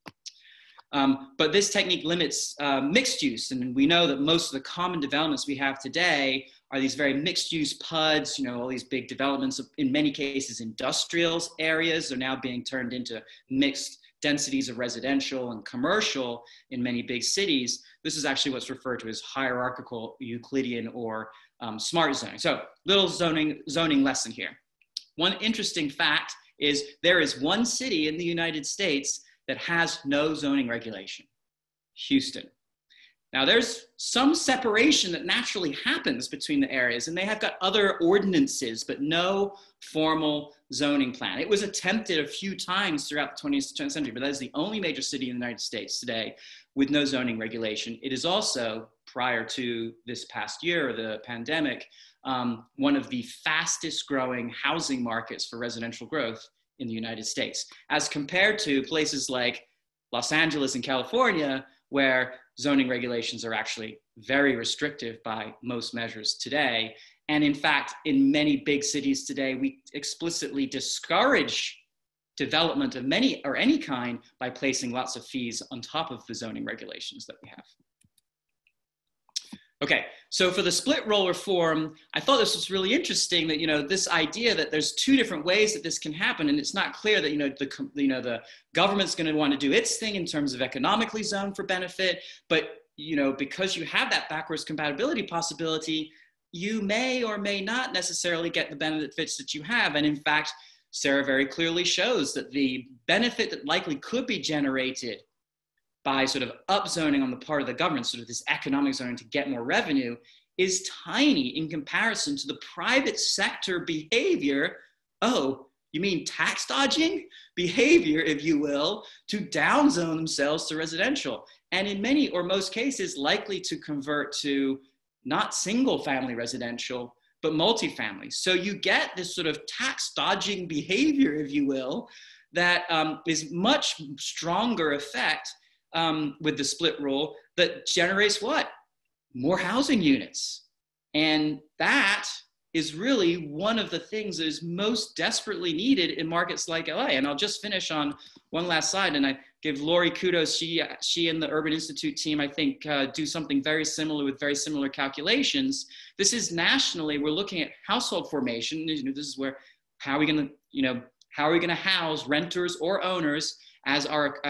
But this technique limits mixed use. And we know that most of the common developments we have today are these very mixed use PUDs, all these big developments. In many cases, industrial areas are now being turned into mixed densities of residential and commercial in many big cities. This is actually what's referred to as hierarchical Euclidean or smart zoning. So little zoning lesson here. One interesting fact is there is one city in the United States that has no zoning regulation, Houston. Now there's some separation that naturally happens between the areas, and they have got other ordinances, but no formal zoning plan. It was attempted a few times throughout the 20th century, but that is the only major city in the United States today with no zoning regulation. It is also, prior to this past year, the pandemic, one of the fastest growing housing markets for residential growth in the United States, as compared to places like Los Angeles and California, where zoning regulations are actually very restrictive by most measures today. And in fact, in many big cities today, we explicitly discourage development of any kind by placing lots of fees on top of the zoning regulations that we have. Okay, so for the split roll reform, I thought this was really interesting that, this idea that there's two different ways that this can happen, and it's not clear that, the government's going to want to do its thing in terms of economically zone for benefit, but, because you have that backwards compatibility possibility, you may or may not necessarily get the benefits that you have. And in fact, Sarah very clearly shows that the benefit that likely could be generated by sort of upzoning on the part of the government, sort of this economic zoning to get more revenue, is tiny in comparison to the private sector behavior. Oh, you mean tax dodging behavior, if you will, to downzone themselves to residential. And in many or most cases, likely to convert to not single family residential, but multifamily. So you get this sort of tax dodging behavior, if you will, that is much stronger effect with the split rule that generates what? More housing units. And that is really one of the things that is most desperately needed in markets like LA. And I'll just finish on one last slide, and I give Lori kudos. She and the Urban Institute team, I think, do something very similar with very similar calculations. This is nationally, we're looking at household formation. This is where, how are we going to house renters or owners as our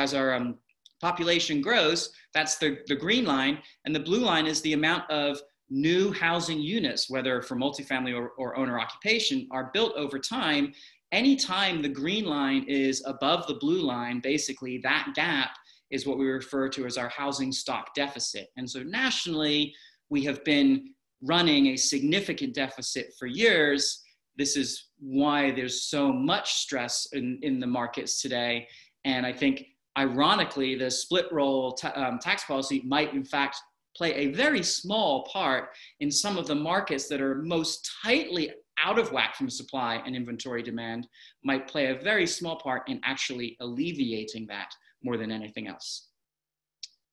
population grows? That's the green line. And the blue line is the amount of new housing units, whether for multifamily or owner occupation, are built over time. Anytime the green line is above the blue line, basically that gap is what we refer to as our housing stock deficit. And so nationally, we have been running a significant deficit for years. This is why there's so much stress in the markets today. And I think, ironically, the split roll tax policy might in fact play a very small part in some of the markets that are most tightly out of whack from supply and inventory demand, might play a very small part in actually alleviating that more than anything else.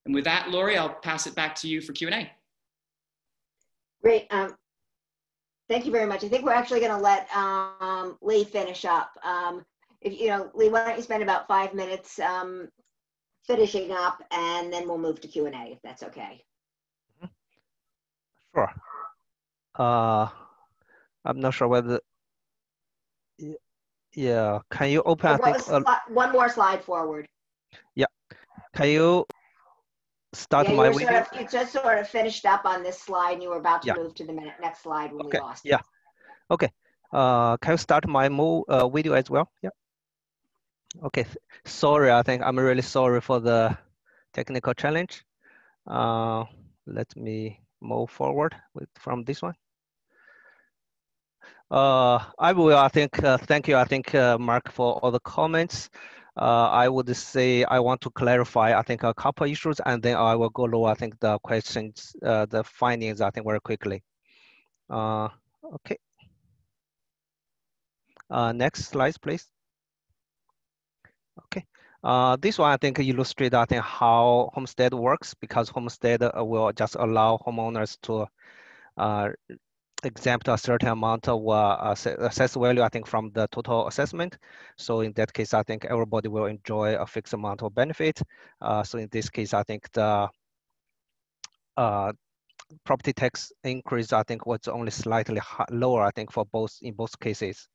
And with that, Lori, I'll pass it back to you for Q&A. Great. Thank you very much. I think we're actually going to let Lee finish up. Lee, why don't you spend about 5 minutes finishing up, and then we'll move to Q&A if that's okay. Sure. I'm not sure whether. Yeah. Can you open? I think one more slide forward. Yeah. Can you start my video? You just sort of finished up on this slide, and you were about to move to the next slide when we lost it. Yeah. Okay. Can you start my video as well? Yeah. Okay. Sorry. I think I'm really sorry for the technical challenge. let me move forward from this one. I will, I think, thank you, I think, Mark, for all the comments. I would say I want to clarify, I think, a couple issues, and then I will go over, I think, the questions, the findings, I think, very quickly. Okay. Next slide, please. Okay. This one, I think, illustrates, I think, how homestead works, because homestead will just allow homeowners to exempt a certain amount of assessed value, I think, from the total assessment. So in that case, I think everybody will enjoy a fixed amount of benefit. So in this case, I think the property tax increase, I think, was only slightly lower, I think, for in both cases.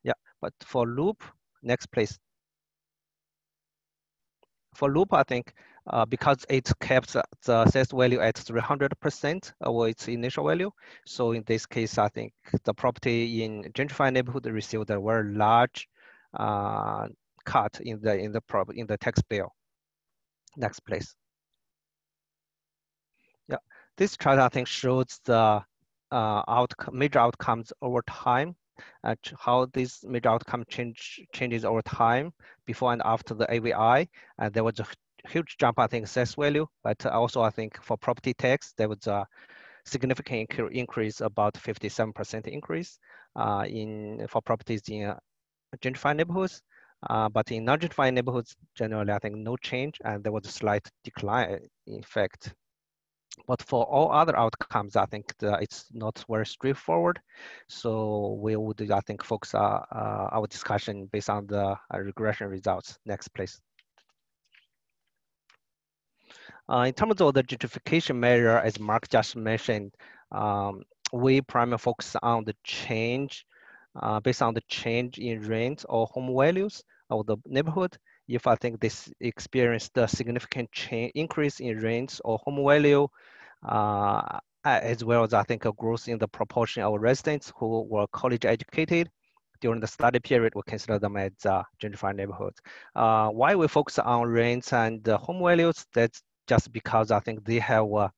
Yeah, but for loop, next please. For loop, I think, because it kept the assessed value at 300% of its initial value. So in this case, I think the property in gentrified neighborhood received a very large cut in the tax bill. Next, please. Yeah, this chart, I think, shows the major outcomes over time, how this major outcome changes over time before and after the AVI. And there was a huge jump, I think, assessed value, but also I think for property tax, there was a significant increase, about 57% increase for properties in gentrified neighborhoods. But in non-gentrified neighborhoods, generally, I think no change, and there was a slight decline, in fact. But for all other outcomes, I think it's not very straightforward. So we would, I think, focus our discussion based on the regression results. Next, please. In terms of the gentrification measure, as Mark just mentioned, we primarily focus on the change based on the change in rent or home values of the neighborhood. If I think this experienced a significant increase in rents or home value, as well as I think a growth in the proportion of residents who were college educated during the study period, we consider them as gentrified neighborhoods. Why we focus on rents and home values? That's just because I think they will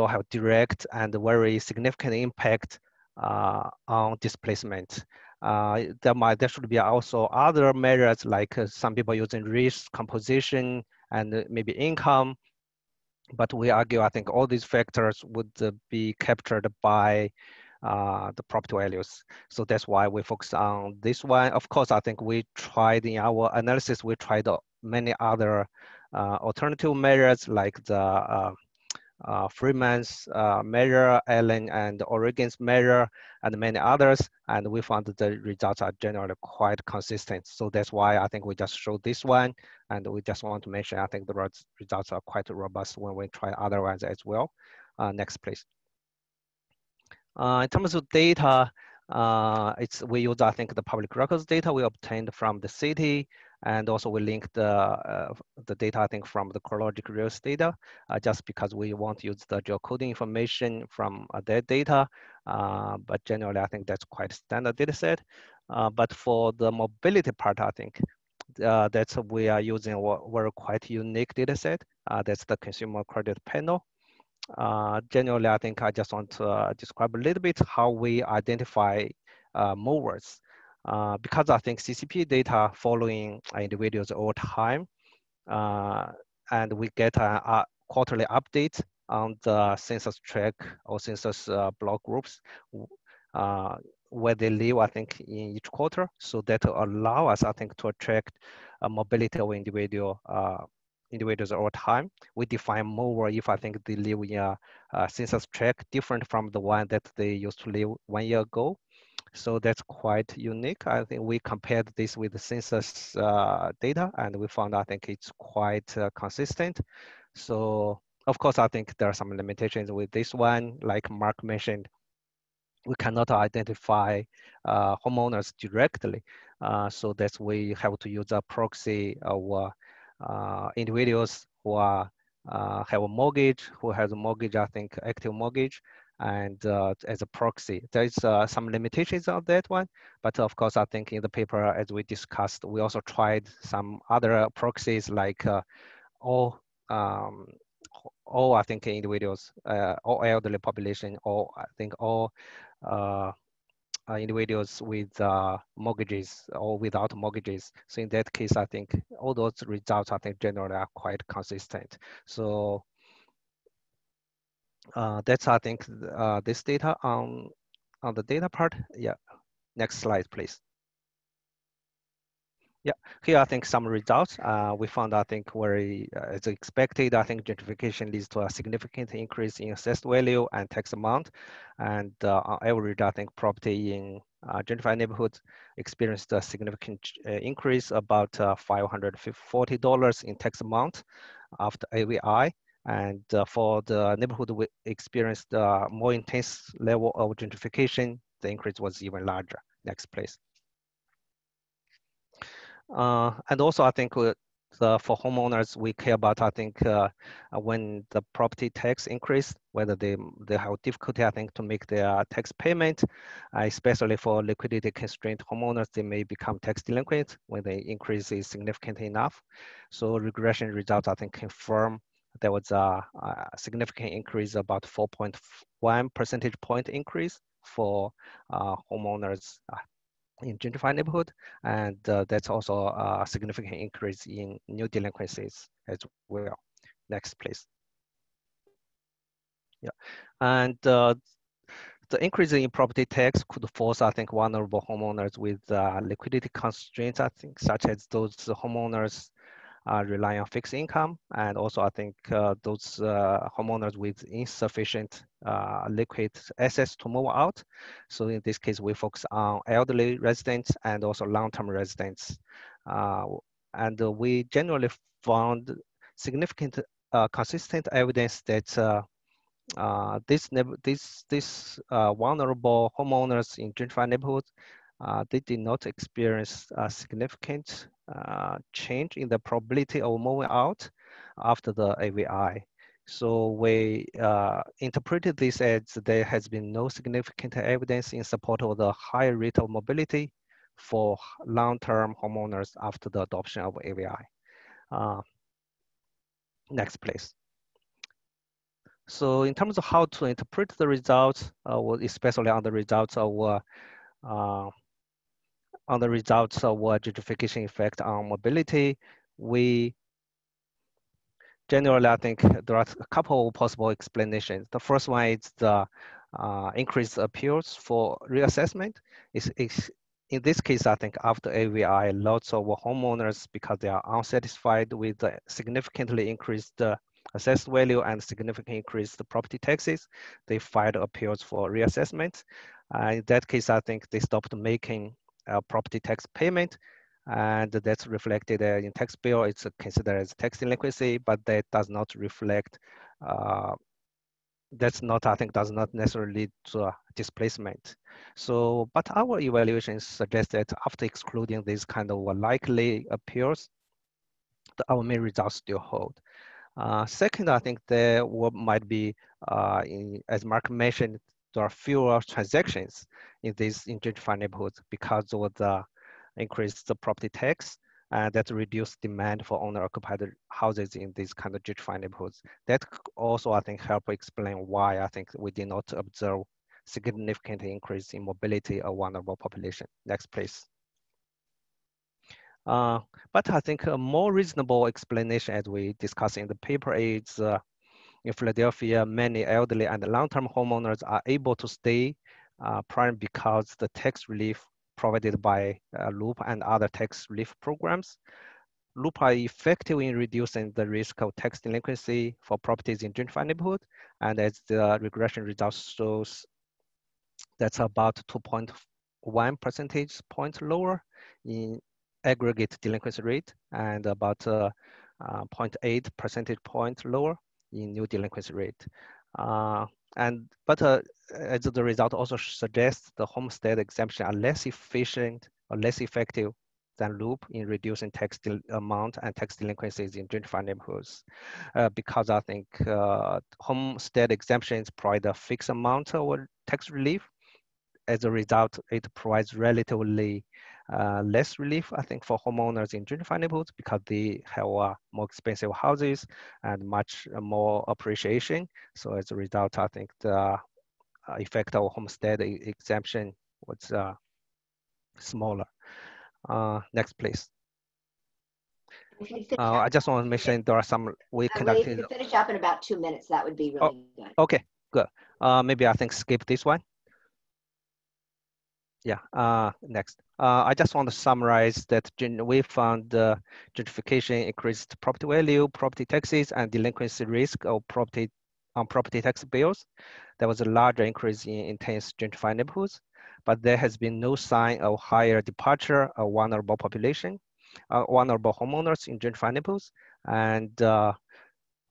have direct and very significant impact on displacement. There should be also other measures like some people using risk composition and maybe income, but we argue I think all these factors would be captured by the property values. So that's why we focus on this one. Of course, I think we tried in our analysis, we tried many other alternative measures like the Freeman's measure, Allen and Oregon's measure, and many others. And we found that the results are generally quite consistent. So that's why I think we just showed this one. And we just want to mention, I think the results are quite robust when we try other ones as well. Next, please. In terms of data, we use, I think, the public records data we obtained from the city, and also we link the data, I think, from the CoreLogic Reals data, just because we want to use the geocoding information from their data. But generally, I think that's quite a standard data set. But for the mobility part, I think we are using a very quite unique data set. That's the consumer credit panel. Generally, I think I just want to describe a little bit how we identify movers. Because I think CCP data following individuals over time, and we get a quarterly update on the census tract or census block groups where they live, I think, in each quarter. So that allow us, I think, to attract mobility of individuals over time. We define mover if I think they live in a census tract different from the one that they used to live 1 year ago. So that's quite unique. I think we compared this with the census data, and we found, I think, it's quite consistent. So of course, I think there are some limitations with this one. Like Mark mentioned, we cannot identify homeowners directly. So that's we have to use a proxy of individuals who have a mortgage, who has a mortgage, I think, active mortgage, and as a proxy. There is some limitations on that one, but of course, I think in the paper, as we discussed, we also tried some other proxies like all all I think individuals, all elderly population, all I think all individuals with mortgages or without mortgages. So in that case, I think all those results I think generally are quite consistent. So that's I think this data on the data part. Yeah, next slide, please. Yeah, here I think some results. We found I think very as expected. I think gentrification leads to a significant increase in assessed value and tax amount, and on average, I think property in gentrified neighborhoods experienced a significant increase, about $540 in tax amount after AVI. And for the neighborhood we experienced more intense level of gentrification, the increase was even larger. Next, please. And also, I think for homeowners, we care about, I think, when the property tax increase, whether they have difficulty, I think, to make their tax payment, especially for liquidity constrained homeowners, they may become tax delinquent when the increase is significant enough. So regression results, I think, confirm there was a significant increase, about 4.1 percentage point increase for homeowners in gentrified neighborhood, and that's also a significant increase in new delinquencies as well. Next, please. Yeah, and the increase in property tax could force, I think, vulnerable homeowners with liquidity constraints, I think, such as those homeowners rely on fixed income, and also I think those homeowners with insufficient liquid assets to move out. So in this case, we focus on elderly residents and also long-term residents. And we generally found significant consistent evidence that these vulnerable homeowners in gentrified neighborhoods, they did not experience a significant change in the probability of moving out after the AVI. So we interpreted this as there has been no significant evidence in support of the high rate of mobility for long-term homeowners after the adoption of AVI. Next, please. So in terms of how to interpret the results, especially on the results of gentrification effect on mobility, we generally, I think there are a couple of possible explanations. The first one is the increased appeals for reassessment. In this case, I think after AVI, lots of homeowners, because they are unsatisfied with the significantly increased assessed value and significantly increased property taxes, they filed appeals for reassessment. In that case, I think they stopped making property tax payment, and that's reflected in tax bill. It's considered as tax delinquency, but that does not reflect, that's not, I think, does not necessarily lead to displacement. So, but our evaluations suggest that after excluding these kind of likely appeals, our main results still hold. Second, I think there might be, as Mark mentioned, there are fewer transactions in these gentrified neighborhoods because of the increased property tax, and that reduced demand for owner-occupied houses in these kind of gentrified neighborhoods. That also, I think, help explain why I think we did not observe significant increase in mobility of vulnerable population. Next, please. But I think a more reasonable explanation, as we discussed in the paper, is in Philadelphia, many elderly and long-term homeowners are able to stay primarily because the tax relief provided by LOOP and other tax relief programs. LOOP are effective in reducing the risk of tax delinquency for properties in gentrified neighborhood, and as the regression results shows, that's about 2.1 percentage points lower in aggregate delinquency rate and about 0.8 percentage point lower in new delinquency rate. But as the result also suggests, the homestead exemption are less efficient or less effective than LOOP in reducing tax amount and tax delinquencies in gentrified neighborhoods, because I think homestead exemptions provide a fixed amount of tax relief. As a result, it provides relatively less relief, I think, for homeowners in gentrified neighborhoods because they have more expensive houses and much more appreciation. So as a result, I think the effect of homestead exemption was smaller. Next, please. I just want to mention there are some we Lee, if you conducted. could finish up in about 2 minutes, that would be really good. Okay, good. Maybe I think skip this one. Yeah, next. I just want to summarize that we found gentrification increased property value, property taxes, and delinquency risk of property tax bills. There was a larger increase in intense gentrified neighborhoods, but there has been no sign of higher departure of vulnerable population, vulnerable homeowners in gentrified neighborhoods. And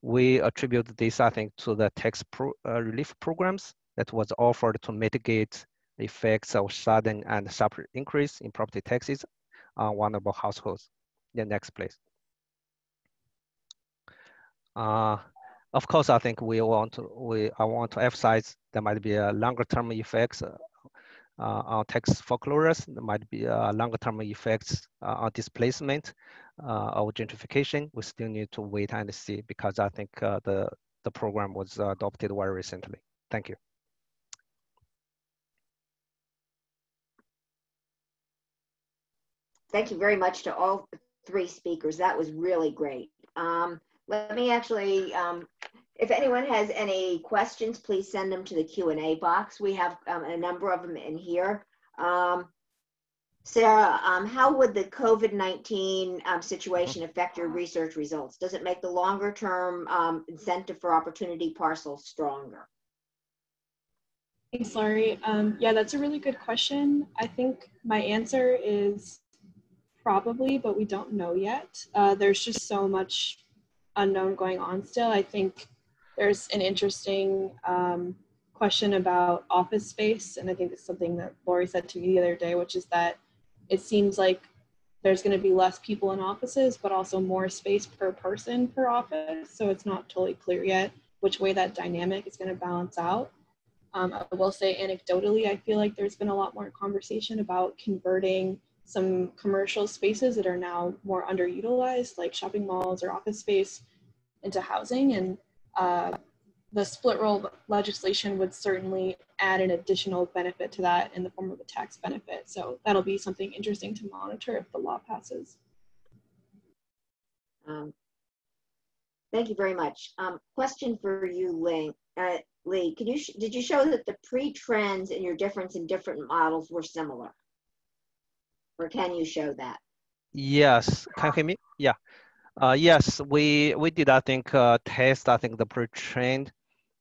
we attribute this, I think, to the tax relief programs that was offered to mitigate the effects of sudden and sharp increase in property taxes on vulnerable households. The next, please. Of course, I think I want to emphasize there might be a longer term effects on tax foreclosures. There might be longer term effects on displacement of gentrification. We still need to wait and see because I think the program was adopted very recently. Thank you. Thank you very much to all 3 speakers. That was really great. Let me actually, if anyone has any questions, please send them to the Q&A box. We have a number of them in here. Sarah, how would the COVID-19 situation affect your research results? Does it make the longer term incentive for opportunity parcels stronger? Thanks, Laurie. Yeah, that's a really good question. I think my answer is probably, but we don't know yet. There's just so much unknown going on still. I think there's an interesting question about office space, and I think it's something that Laurie said to me the other day, which is that it seems like there's going to be less people in offices, but also more space per person per office. So it's not totally clear yet which way that dynamic is going to balance out. I will say anecdotally, I feel like there's been a lot more conversation about converting some commercial spaces that are now more underutilized, like shopping malls or office space, into housing. And the split roll legislation would certainly add an additional benefit to that in the form of a tax benefit. So that'll be something interesting to monitor if the law passes. Thank you very much. Question for you, Lee. Lee, did you show that the pre-trends and your difference in different models were similar? Or can you show that? Yes, can you hear me? Yeah. Yes, we did, I think, test, I think, the pre-trained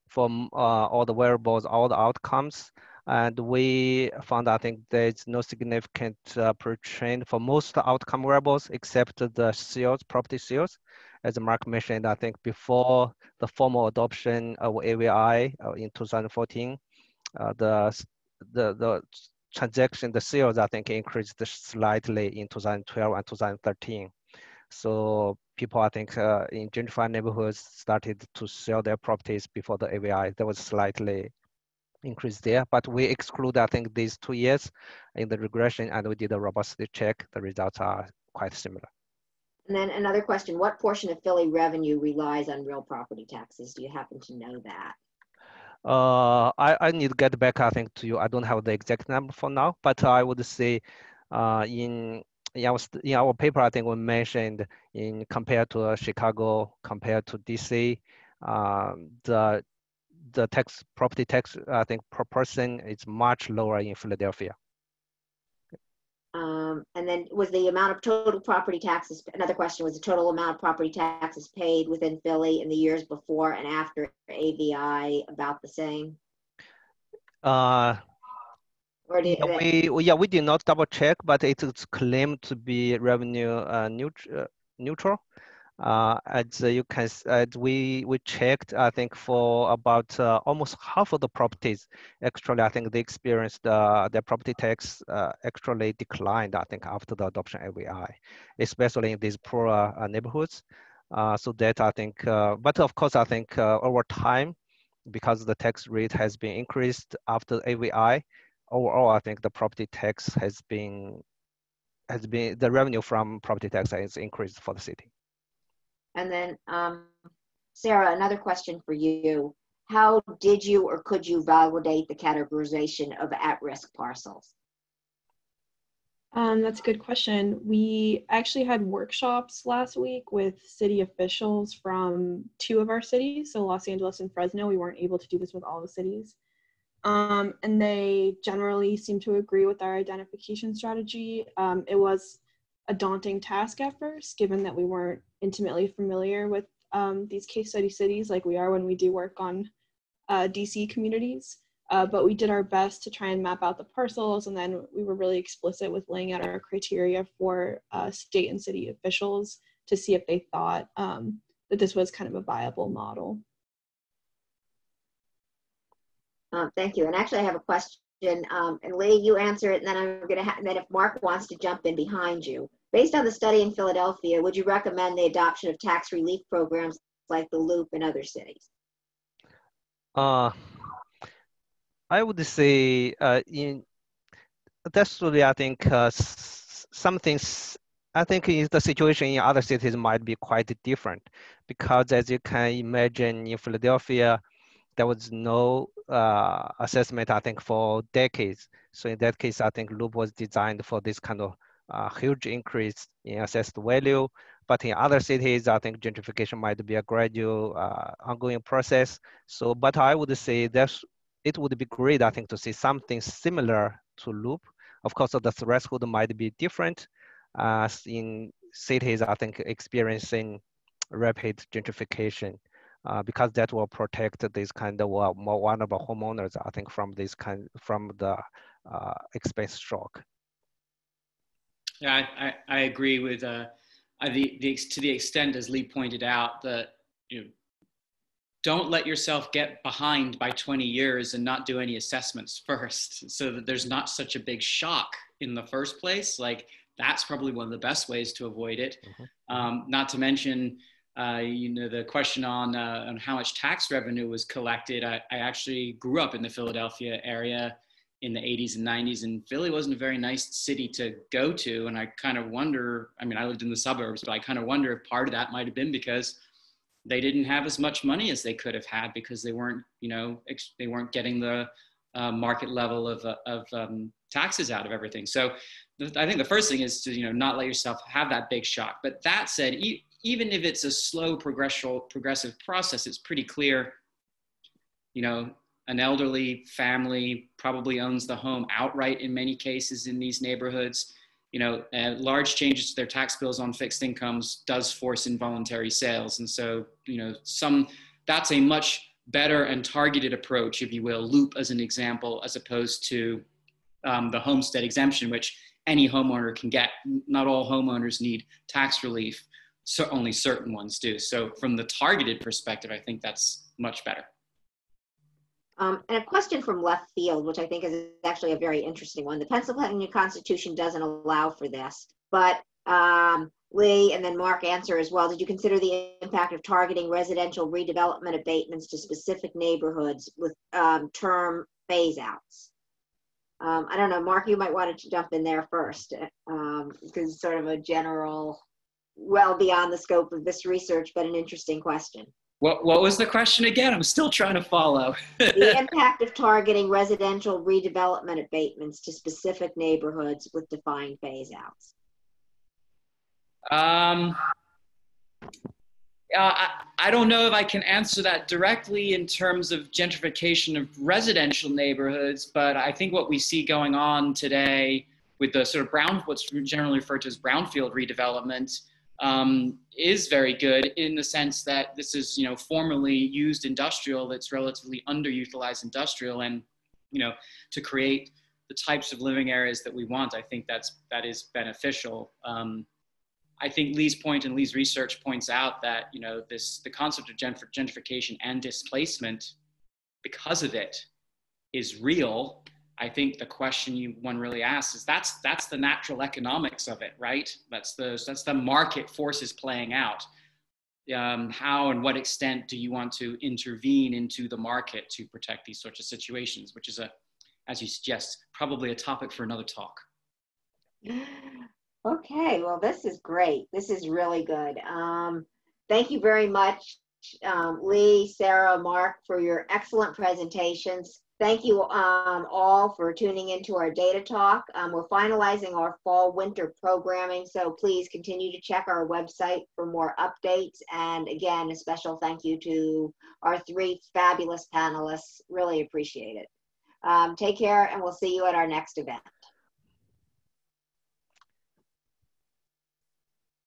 from all the variables, all the outcomes. And we found, I think, there's no significant pre-trained for most outcome variables except the sales, property sales. As Mark mentioned, I think before the formal adoption of AVI in 2014, the transaction, the sales, I think, increased slightly in 2012 and 2013. So people, I think, in gentrified neighborhoods started to sell their properties before the AVI. There was slightly increase there, but we exclude, I think, these 2 years in the regression, and we did a robustly check. The results are quite similar. And then another question, what portion of Philly revenue relies on real property taxes? Do you happen to know that? I need to get back, I think, to you. I don't have the exact number for now, but I would say in our paper, I think we mentioned in compared to Chicago, compared to DC, the property tax, I think, per person is much lower in Philadelphia. And then was the amount of total property taxes, another question, was the total amount of property taxes paid within Philly in the years before and after AVI about the same? Or we did not double check, but it is claimed to be revenue neutral. As you can, we checked, I think, for about almost half of the properties. Actually, I think they experienced their property tax actually declined, I think, after the adoption of AVI, especially in these poor neighborhoods. So that, I think, but of course, I think over time, because the tax rate has been increased after AVI, overall, I think the property tax has been has been, the revenue from property tax has increased for the city. And then, Sarah, another question for you. How did you or could you validate the categorization of at-risk parcels? That's a good question. We actually had workshops last week with city officials from 2 of our cities, so Los Angeles and Fresno. We weren't able to do this with all the cities. And they generally seem to agree with our identification strategy. It was a daunting task at first, given that we weren't intimately familiar with these case study cities like we are when we do work on DC communities. But we did our best to try and map out the parcels, and then we were really explicit with laying out our criteria for state and city officials to see if they thought that this was kind of a viable model. Thank you. And actually, I have a question. And Lei, you answer it, and then I'm going to. And then if Mark wants to jump in behind you, based on the study in Philadelphia, would you recommend the adoption of tax relief programs like the Loop in other cities? I would say that's really, I think some things, I think is the situation in other cities might be quite different, because as you can imagine in Philadelphia, there was no assessment, I think, for decades. So in that case, I think Loop was designed for this kind of huge increase in assessed value. But in other cities, I think gentrification might be a gradual ongoing process. So, but I would say that it would be great, I think, to see something similar to Loop. Of course, the threshold might be different in cities, I think, experiencing rapid gentrification. Because that will protect these kind of more vulnerable homeowners, I think, from the expense shock. Yeah, I agree with to the extent, as Lee pointed out, that don't let yourself get behind by 20 years and not do any assessments first, so that there's not such a big shock in the first place. Like, that's probably one of the best ways to avoid it. Mm-hmm. Not to mention, the question on how much tax revenue was collected. I actually grew up in the Philadelphia area in the 80s and 90s, and Philly wasn't a very nice city to go to. And I kind of wonder, I mean, I lived in the suburbs, but I kind of wonder if part of that might have been because they didn't have as much money as they could have had, because they weren't, they weren't getting the market level of taxes out of everything. So I think the first thing is to, not let yourself have that big shock. But that said, even if it's a slow progressive process, it's pretty clear, an elderly family probably owns the home outright in many cases in these neighborhoods. Large changes to their tax bills on fixed incomes does force involuntary sales. And so, that's a much better and targeted approach, if you will, Loop as an example, as opposed to the homestead exemption, which any homeowner can get. Not all homeowners need tax relief. So only certain ones do. So from the targeted perspective, I think that's much better. And a question from left field, which I think is actually a very interesting one. The Pennsylvania Constitution doesn't allow for this, but Lee and then Mark answer as well. Did you consider the impact of targeting residential redevelopment abatements to specific neighborhoods with term phase outs? I don't know, Mark, you might want to jump in there first, because it's sort of a general, well beyond the scope of this research, but an interesting question. What was the question again? I'm still trying to follow. The impact of targeting residential redevelopment abatements to specific neighborhoods with defined phase outs. I don't know if I can answer that directly in terms of gentrification of residential neighborhoods, but I think what we see going on today with the sort of what's generally referred to as brownfield redevelopment, is very good in the sense that this is, formerly used industrial that's relatively underutilized industrial, and, to create the types of living areas that we want. I think that is beneficial. I think Lee's point and Lee's research points out that, the concept of gentrification and displacement, because of it, is real. I think the question one really asks is that's the natural economics of it, right? That's the market forces playing out. How and what extent do you want to intervene into the market to protect these sorts of situations, which is as you suggest, probably a topic for another talk. Okay, well, this is great. This is really good. Thank you very much, Lee, Sarah, Mark, for your excellent presentations. Thank you all for tuning into our data talk. We're finalizing our fall-winter programming, so please continue to check our website for more updates. And again, a special thank you to our 3 fabulous panelists. Really appreciate it. Take care, and we'll see you at our next event.